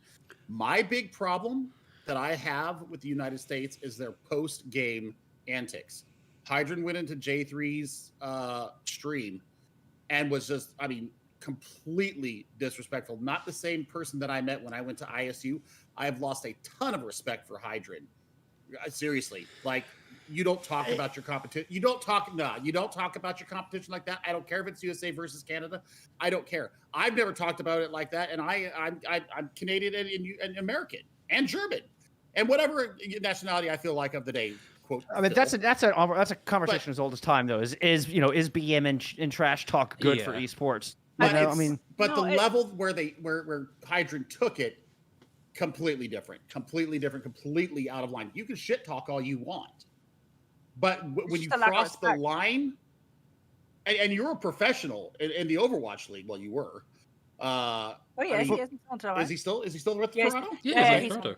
My big problem that I have with the United States is their post-game antics. Hydran went into J3's stream and was just, completely disrespectful. Not the same person that I met when I went to ISU. I have lost a ton of respect for Hydran. Seriously, like, you don't talk about your competition. You don't talk about your competition like that. I don't care if it's USA versus Canada. I don't care. I've never talked about it like that. And I'm Canadian and American and German and whatever nationality I feel like of the day. Quote. I mean, that's a conversation as old as time, though. Is BM and trash talk good for esports? But the level where Hydran took it. Completely different, completely out of line. You can shit talk all you want, but when you cross the line, and you're a professional in the Overwatch league, well, you were. Is he still with Toronto? Yeah.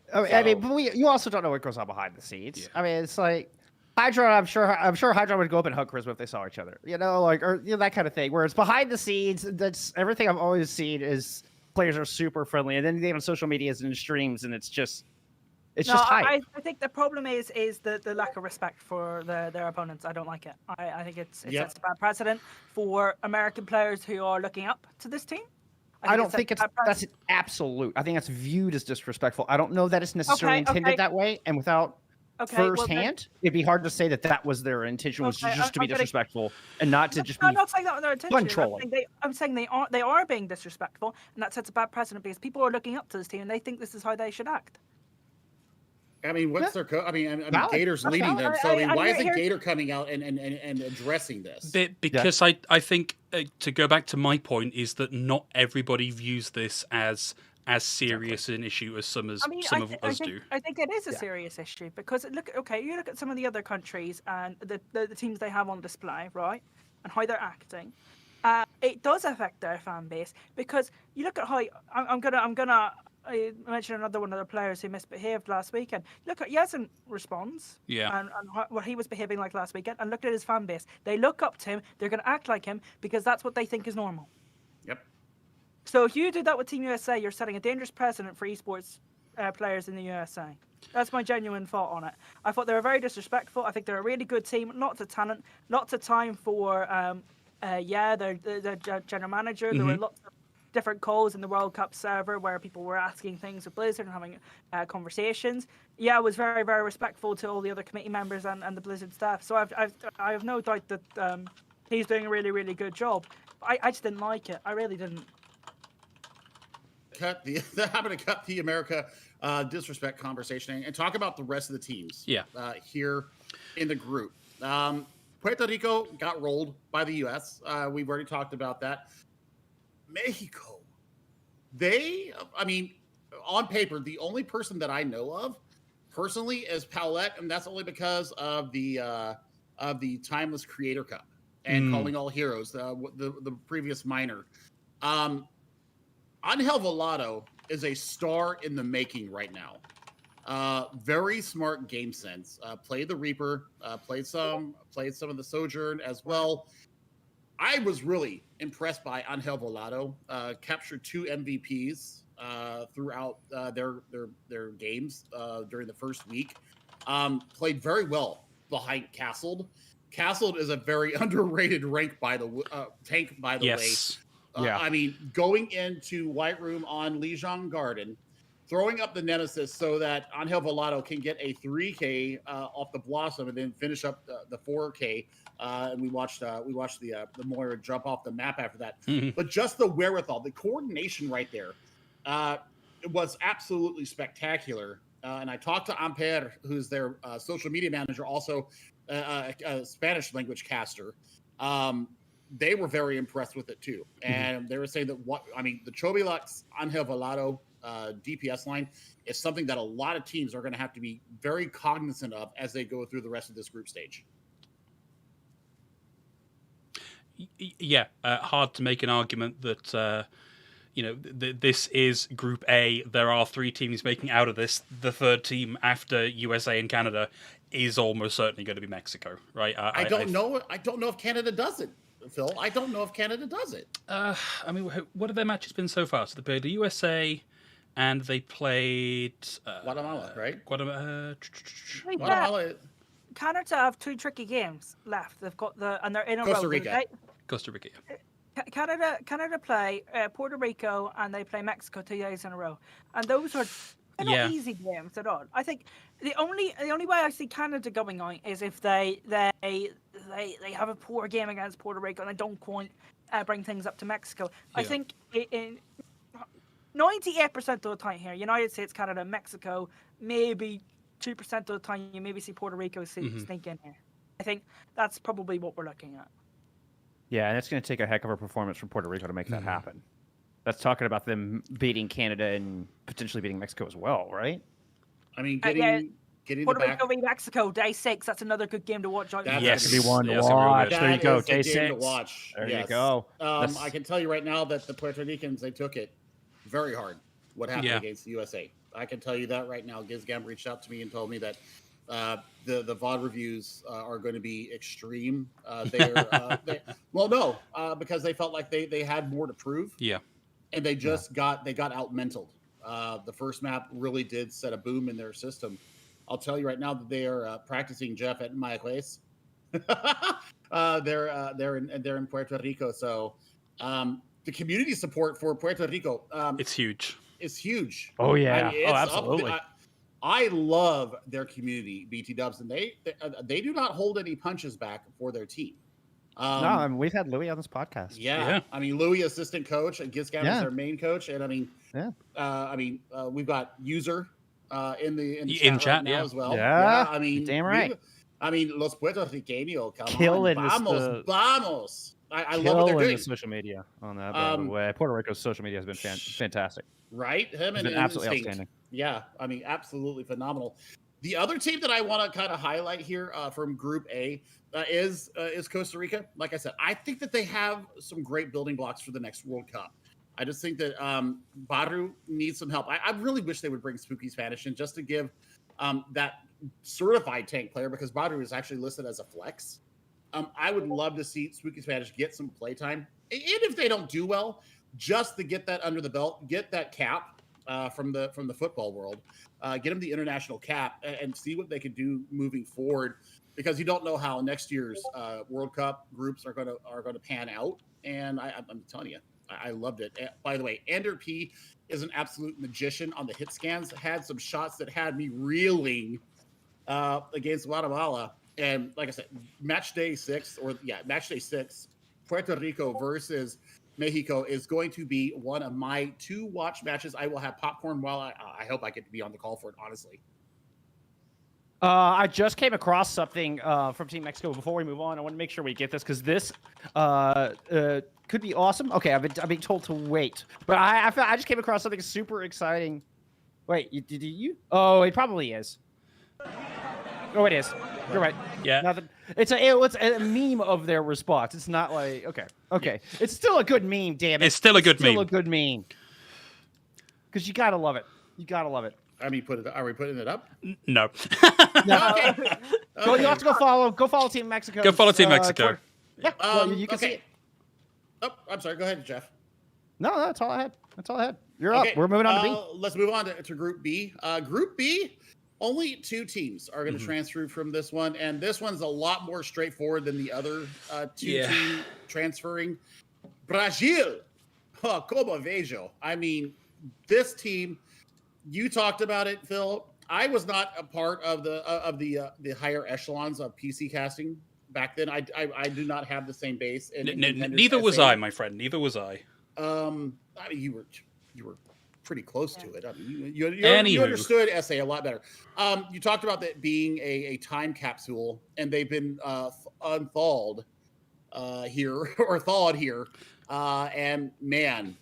But you also don't know what goes on behind the scenes. Yeah. I mean, it's like Hydra. I'm sure Hydra would go up and hug Charisma if they saw each other. That kind of thing. Whereas behind the scenes, that's everything I've always seen is. Players are super friendly, and then they have on social medias and streams, and it's just hype. I think the problem is the lack of respect for their opponents. I don't like it. I think it sets a bad precedent for American players who are looking up to this team. I don't think that's absolute. I think that's viewed as disrespectful. I don't know that it's necessarily intended that way, and without firsthand, it'd be hard to say that was their intention was just to be disrespectful and not to just be. I'm not saying that was their intention. Trolling. I'm saying they are being disrespectful, and that sets a bad precedent because people are looking up to this team and they think this is how they should act. I mean, what's their Gator's leading them. So why isn't Gator coming out and addressing this? Because I think to go back to my point is that not everybody views this as serious an issue as some of us do. I think it is a serious issue because you look at some of the other countries and the teams they have on display, right, and how they're acting. It does affect their fan base because you look at how I'm gonna mention another one of the players who misbehaved last weekend. Look at Xyan responds, and what he was behaving like last weekend, and look at his fan base. They look up to him. They're gonna act like him because that's what they think is normal. Yep. So if you do that with Team USA, you're setting a dangerous precedent for esports players in the USA. That's my genuine thought on it. I thought they were very disrespectful. I think they're a really good team, lots of talent, lots of time for their general manager. Mm-hmm. There were lots of different calls in the World Cup server where people were asking things with Blizzard and having conversations. Yeah, I was very, very respectful to all the other committee members and the Blizzard staff. So I have no doubt that he's doing a really, really good job. I just didn't like it. I really didn't. I'm going to cut the America disrespect conversation and talk about the rest of the teams. Here in the group. Puerto Rico got rolled by the U.S. We've already talked about that. Mexico, on paper, the only person that I know of personally is Paulette, and that's only because of the Timeless Creator Cup and Calling All Heroes, the previous minor. Angel Volado is a star in the making right now. Very smart game sense. Played the Reaper, played some of the Sojourn as well. I was really impressed by Angel Volado. Captured 2 MVPs throughout their games during the first week. Played very well behind Castled. Castled is a very underrated tank, by the way. Going into White Room on Lijiang Garden, throwing up the Nemesis so that Angel Volado can get a 3K off the Blossom and then finish up the 4K. And we watched the Moira jump off the map after that. Mm-hmm. But just the wherewithal, the coordination right there, it was absolutely spectacular. And I talked to Ampere, who's their social media manager, also a Spanish language caster. They were very impressed with it too, and they were saying that the Chobilux Angel Volado DPS line is something that a lot of teams are going to have to be very cognizant of as they go through the rest of this group stage. Yeah, hard to make an argument that this is Group A. There are 3 teams making out of this. The third team after USA and Canada is almost certainly going to be Mexico, right? I don't know. I don't know if Canada does it, Phil. I don't know if Canada does it. I mean, what have their matches been so far? So they played the USA, and they played Guatemala, right? Guatemala. Canada have 2 tricky games left. They've got and they're in a Costa row. Rica. Right? Costa Rica. Canada play Puerto Rico and they play Mexico 2 days in a row, and those are not easy games at all. I think the only way I see Canada going on is if they have a poor game against Puerto Rico and they don't quite bring things up to Mexico. Yeah. I think in 98% of the time here, United States, Canada, Mexico, maybe 2% of the time you maybe see Puerto Rico sneak in here. I think that's probably what we're looking at. Yeah, and it's going to take a heck of a performance from Puerto Rico to make that happen. That's talking about them beating Canada and potentially beating Mexico as well, right? I mean, getting Puerto Rico beat Mexico, day 6. That's another good game to watch. Yes, be one to watch. There you go, day 6. To watch. There you go. I can tell you right now that the Puerto Ricans, they took it very hard. What happened against the USA? I can tell you that right now. Gizgam reached out to me and told me that the VOD reviews are going to be extreme. Because they felt like they had more to prove. Yeah, and they just got out-mentaled. The first map really did set a boom in their system. I'll tell you right now that they are practicing Jeff at Mayaguez. They're in Puerto Rico, so the community support for Puerto Rico it's huge. It's huge. Oh yeah, absolutely. I love their community, BT Dubs, and they do not hold any punches back for their team. No, I mean, we've had Louis on this podcast. Yeah. I mean, Louis, assistant coach, and Gizgam is their main coach, and I mean, we've got User in the chat right now as well. Yeah, I mean, damn right. Los Puertorriqueños, come killing on, vamos. I love what they're doing. The social media on that, by the way. Puerto Rico's social media has been fantastic. Right? Him and absolutely outstanding. Yeah, I mean, absolutely phenomenal. The other team that I want to kind of highlight here from Group A is Costa Rica. Like I said, I think that they have some great building blocks for the next World Cup. I just think that Baru needs some help. I really wish they would bring Spooky Spanish in just to give that certified tank player, because Baru is actually listed as a flex. I would love to see Spooky Spanish get some playtime. And if they don't do well, just to get that under the belt, get that cap from the football world, get them the international cap, and see what they can do moving forward. Because you don't know how next year's World Cup groups are going to pan out. And I'm telling you, I loved it. By the way, Ender P is an absolute magician on the hit scans. Had some shots that had me reeling against Guatemala. And like I said, match day 6, Puerto Rico versus Mexico is going to be one of my 2 watch matches. I will have popcorn while I hope I get to be on the call for it, honestly. I just came across something from Team Mexico. Before we move on, I want to make sure we get this, because this could be awesome. Okay, I've been told to wait, but I just came across something super exciting. Wait, did you? Oh, it probably is. Oh, it is. You're right. Yeah. Nothing. It's a meme of their response. It's not like okay. It's still a good meme. Damn it. It's still a good meme. Still a good meme. Because you gotta love it. I mean, are we putting it up? No. No. Okay. Well, you have to go follow Team Mexico. Go follow Team Mexico. Yeah. Well, you can see it. Oh, I'm sorry. Go ahead, Jeff. No, that's all I had. You're up. We're moving on to B. Let's move on to Group B. Group B, only 2 teams are going to transfer from this one, and this one's a lot more straightforward than the other 2 teams transferring. Brazil, como vejo. I mean, this team. You talked about it, Phil. I was not a part of the higher echelons of PC casting back then. I do not have the same base. Neither was I, my friend. Neither was I. I mean, you were pretty close to it. I mean, you understood SA a lot better. You talked about that being a time capsule, and they've been unthawed here or thawed here. And man,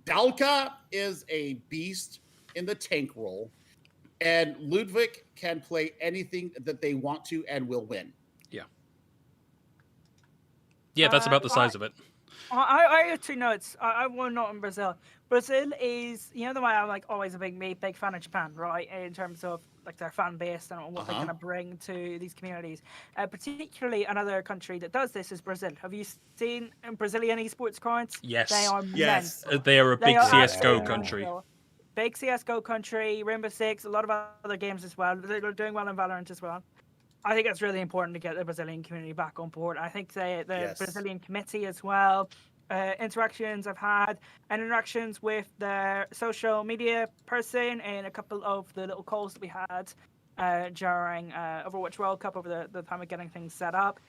Dalka is a beast in the tank role, and Ludwig can play anything that they want to and will win. Yeah, that's about the size of it. I have two notes. I one note in Brazil. Brazil is, you know, the way I'm like always a big fan of Japan, right? In terms of like their fan base and what they kind of bring to these communities. Particularly another country that does this is Brazil. Have you seen Brazilian esports crowds? Yes. They are Yes. mental. They are a big are CS:GO absolutely country. mental. Big CS:GO country, Rainbow Six, a lot of other games as well. They're doing well in Valorant as well. I think it's really important to get the Brazilian community back on board. I think the Brazilian committee as well, interactions I've had, and interactions with their social media person and a couple of the little calls that we had during Overwatch World Cup over the time of getting things set up.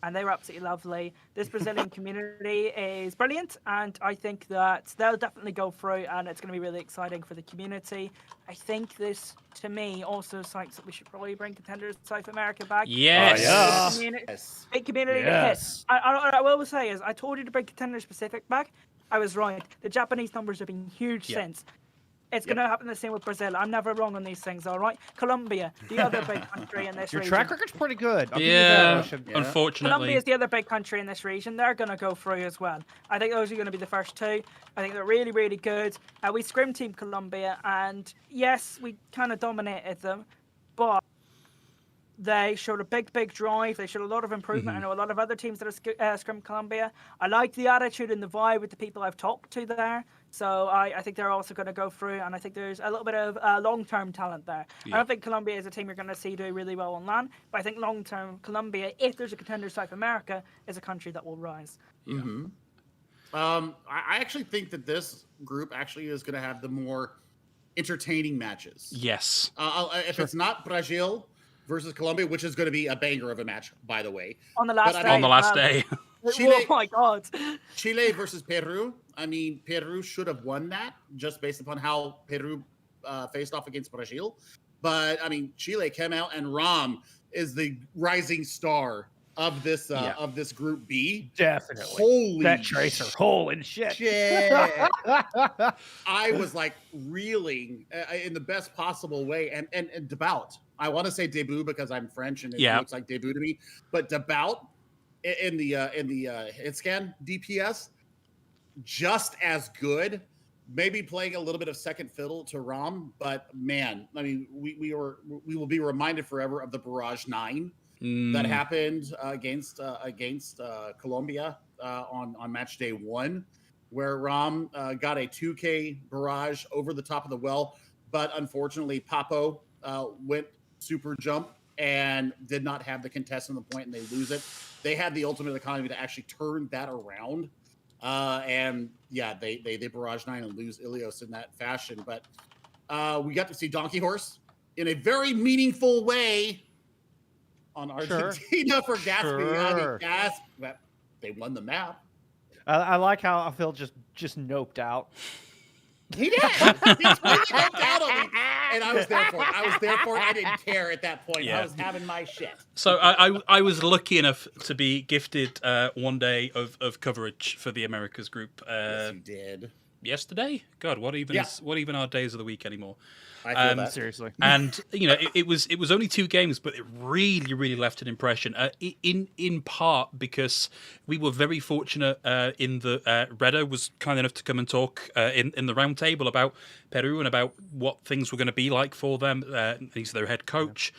And they were absolutely lovely. This Brazilian community is brilliant, and I think that they'll definitely go through, and it's going to be really exciting for the community. I think this, to me, also cites that we should probably bring Contenders South America back. Yes. Big community to hit. I will say is, I told you to bring Contenders Pacific back. I was right. The Japanese numbers have been huge since. It's going to happen the same with Brazil. I'm never wrong on these things, all right? Colombia, the other big country in this region. Your track record's pretty good. Unfortunately. Colombia is the other big country in this region. They're going to go through as well. I think those are going to be the first two. I think they're really, really good. We scrim team Colombia, and yes, we kind of dominated them, but they showed a big drive. They showed a lot of improvement. I know a lot of other teams that have scrimmed Colombia. I like the attitude and the vibe with the people I've talked to there. So I think they're also going to go through, and I think there's a little bit of long-term talent there. I don't think Colombia is a team you're going to see do really well on LAN, but I think long-term Colombia, if there's a contender South America, is a country that will rise. I actually think that this group actually is going to have the more entertaining matches. Yes. If it's not Brazil versus Colombia, which is going to be a banger of a match, by the way. On the last day. On the last day. Chile, oh my God. Chile versus Peru. I mean, Peru should have won that just based upon how Peru faced off against Brazil. But, I mean, Chile came out, and Ram is the rising star of this Group B. Definitely. Holy that tracer. Holy shit. I was like reeling in the best possible way. And Debaut. I want to say debut because I'm French and it looks like debut to me. But Debaut in the hit scan DPS, just as good. Maybe playing a little bit of second fiddle to Ram, but man, I mean, we will be reminded forever of the Barrage 9 that happened against Colombia on match day 1, where Ram got a 2K barrage over the top of the well, but unfortunately Papo went super jump and did not have the contest on the point, and they lose it. They had the ultimate economy to actually turn that around. And yeah, they barrage 9 and lose Ilios in that fashion. But we got to see Donkey Horse in a very meaningful way on Argentina for Gatsby. I mean, Gasp, they won the map. I like how Phil just noped out. He did. He totally noped out on me. And I was there for it. I didn't care at that point. I was having my shit. So I was lucky enough to be gifted one day of coverage for the Americas group. Yes, you did. Yesterday? God, what even are days of the week anymore? I feel that. Seriously. And you know, it was only 2 games, but it really left an impression. In part because we were very fortunate in the Redder was kind enough to come and talk in the round table about Peru and about what things were going to be like for them. He's their head coach.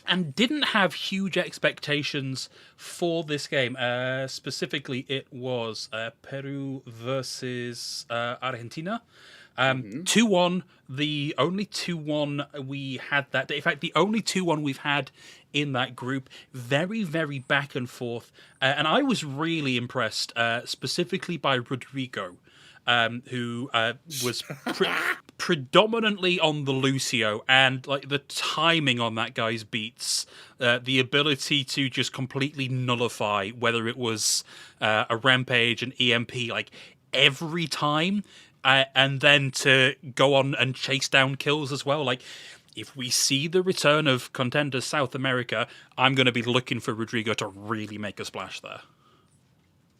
And didn't have huge expectations for this game. Specifically, it was Peru versus Argentina. 2-1, the only 2-1 we had that day. In fact, the only 2-1 we've had in that group. Very back and forth. And I was really impressed, specifically by Rodrigo, who was predominantly on the Lucio, and like the timing on that guy's beats, the ability to just completely nullify whether it was a rampage, an EMP, like every time, and then to go on and chase down kills as well. Like, if we see the return of Contenders South America, I'm going to be looking for Rodrigo to really make a splash there.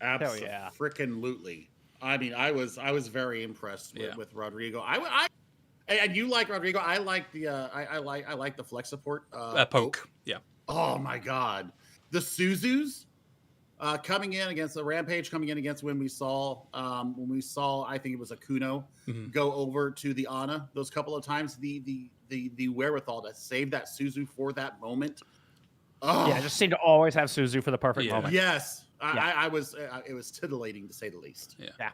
Absolutely. I mean, I was very impressed with Rodrigo. And you like Rodrigo. I like the I like the flex support. Poke. Yeah. Oh my god, the Suzus coming in against the Rampage, coming in against when we saw I think it was a Kuno go over to the Ana those couple of times. The wherewithal to save that Suzu for that moment. Oh. Yeah, just seem to always have Suzu for the perfect moment. Yes, I was. It was titillating to say the least. Yeah.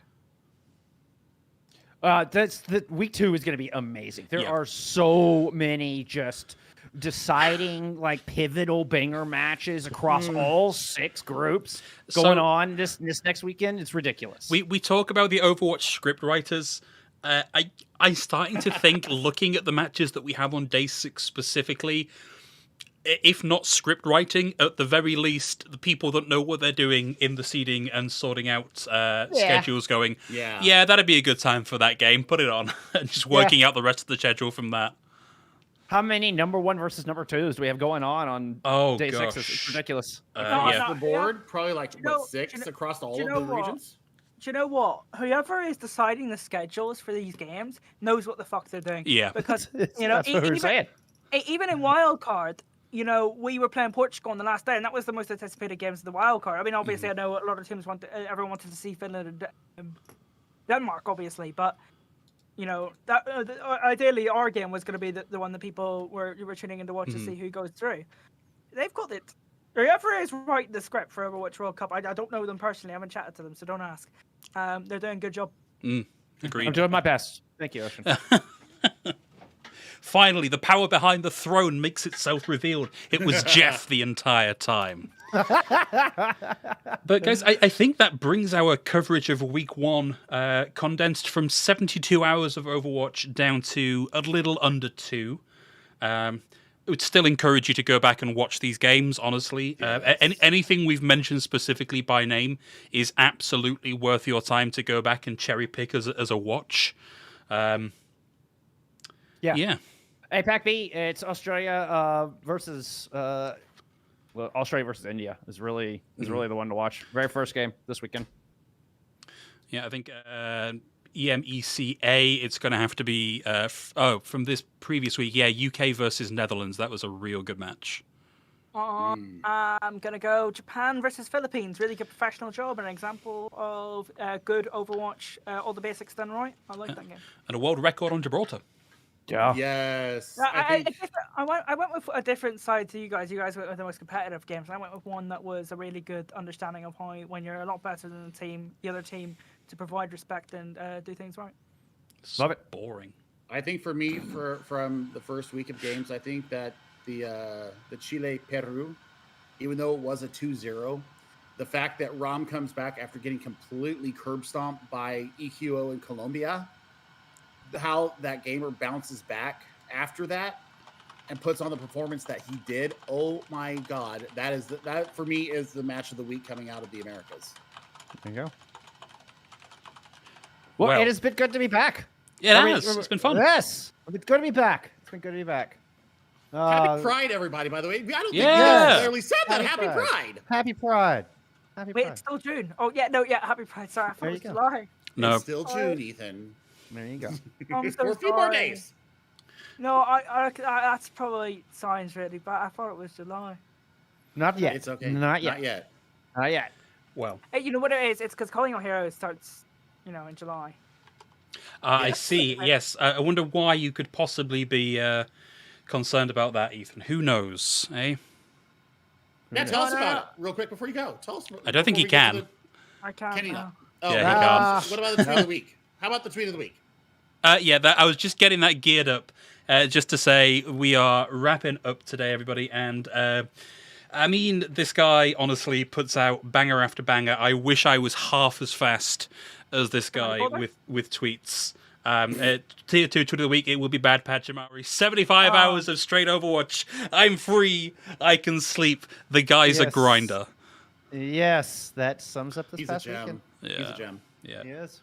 That's the week 2 is going to be amazing. There are so many just deciding like pivotal banger matches across all 6 groups going on this next weekend. It's ridiculous. We talk about the Overwatch script writers. I'm starting to think, looking at the matches that we have on day 6 specifically, if not script writing, at the very least, the people that know what they're doing in the seeding and sorting out schedules going, that'd be a good time for that game. Put it on. And just working out the rest of the schedule from that. How many number 1 versus number 2s do we have going on day 6? It's ridiculous. Across the board, probably like 6 across all of the regions. Do you know what? Whoever is deciding the schedules for these games knows what the fuck they're doing. Yeah. Because, that's what we're saying. Even in Wildcard, we were playing Portugal on the last day, and that was the most anticipated games of the Wildcard. I mean, obviously, I know a lot of teams everyone wanted to see Finland and Denmark, obviously, but that ideally our game was going to be the one that people were tuning in to watch to see who goes through. They've got it. Whoever is writing the script for Overwatch World Cup, I don't know them personally. I haven't chatted to them, so don't ask. They're doing a good job. Agreed. I'm doing my best. Thank you, Ocean. Finally, the power behind the throne makes itself revealed. It was Jeff the entire time. But guys, I think that brings our coverage of week 1 condensed from 72 hours of Overwatch down to a little under 2. I would still encourage you to go back and watch these games, honestly. Anything we've mentioned specifically by name is absolutely worth your time to go back and cherry pick as a watch. Yeah. APAC B, it's Australia versus Australia versus India is really the one to watch. Very first game this weekend. Yeah, I think EMECA, it's going to have to be from this previous week. Yeah, UK versus Netherlands. That was a real good match. I'm going to go Japan versus Philippines. Really good professional job. An example of good Overwatch. All the basics done right. I like that game. And a world record on Gibraltar. Yeah. Yes. I went with a different side to you guys. You guys went with the most competitive games. I went with one that was a really good understanding of how, when you're a lot better than the other team, to provide respect and do things right. Love it. Boring. I think for me, from the first week of games, I think that the Chile Peru, even though it was a 2-0, the fact that Ram comes back after getting completely curb stomped by EQO in Colombia, how that gamer bounces back after that and puts on the performance that he did. Oh my God. That for me is the match of the week coming out of the Americas. There you go. Well, it has been good to be back. Yeah, it's been fun. Yes. It's good to be back. Happy Pride, everybody, by the way. I don't think Yeah. you clearly said that. Happy Pride. Happy Pride. Wait, it's still June. Oh, yeah, no, yeah, Happy Pride. Sorry, I thought it was July. No. It's still June, Ethan. There you go. I'm so For a few more sorry. days. No, I that's probably signs really, but I thought it was July. Not yet. It's okay. Not yet. Not yet. Well, Hey, you know what it is? It's because Calling All Heroes starts, in July. I see. Yes. I wonder why you could possibly be concerned about that, Ethan. Who knows, eh? Yeah, tell us about it real quick before you go. Tell us. I don't think he can. I can't. Can he now. not? Oh, Yeah, he can't. What about the tweet of the week? How about the tweet of the week? I was just getting that geared up, just to say we are wrapping up today, everybody. And I mean, this guy honestly puts out banger after banger. I wish I was half as fast as this guy with tweets. Tier 2 tweet of the week, it will be Bad Pachamari. 75 hours of straight Overwatch. I'm free. I can sleep. The guy's a grinder. Yes, that sums up this He's past a gem. weekend. Yeah. He's a gem. Yeah. Yes.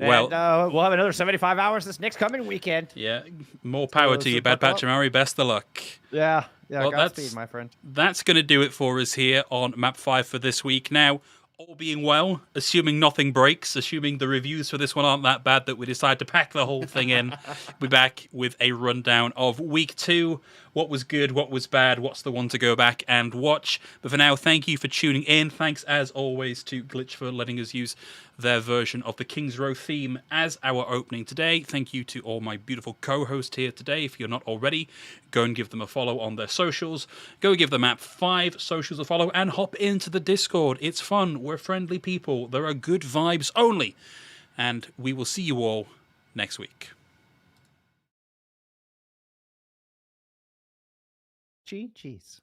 Well, and, we'll have another 75 hours this next coming weekend. Yeah. More power to you, Bad Pachamari. Best of luck. Yeah. Well, Godspeed, my friend. That's going to do it for us here on Map 5 for this week. Now, all being well, assuming nothing breaks, assuming the reviews for this one aren't that bad that we decide to pack the whole thing in, we'll be back with a rundown of week 2. What was good, what was bad, what's the one to go back and watch. But for now, thank you for tuning in. Thanks, as always, to Glitch for letting us use their version of the King's Row theme as our opening today. Thank you to all my beautiful co-hosts here today. If you're not already, go and give them a follow on their socials. Go give the map 5 socials a follow and hop into the Discord. It's fun. We're friendly people. There are good vibes only. And we will see you all next week. GG's.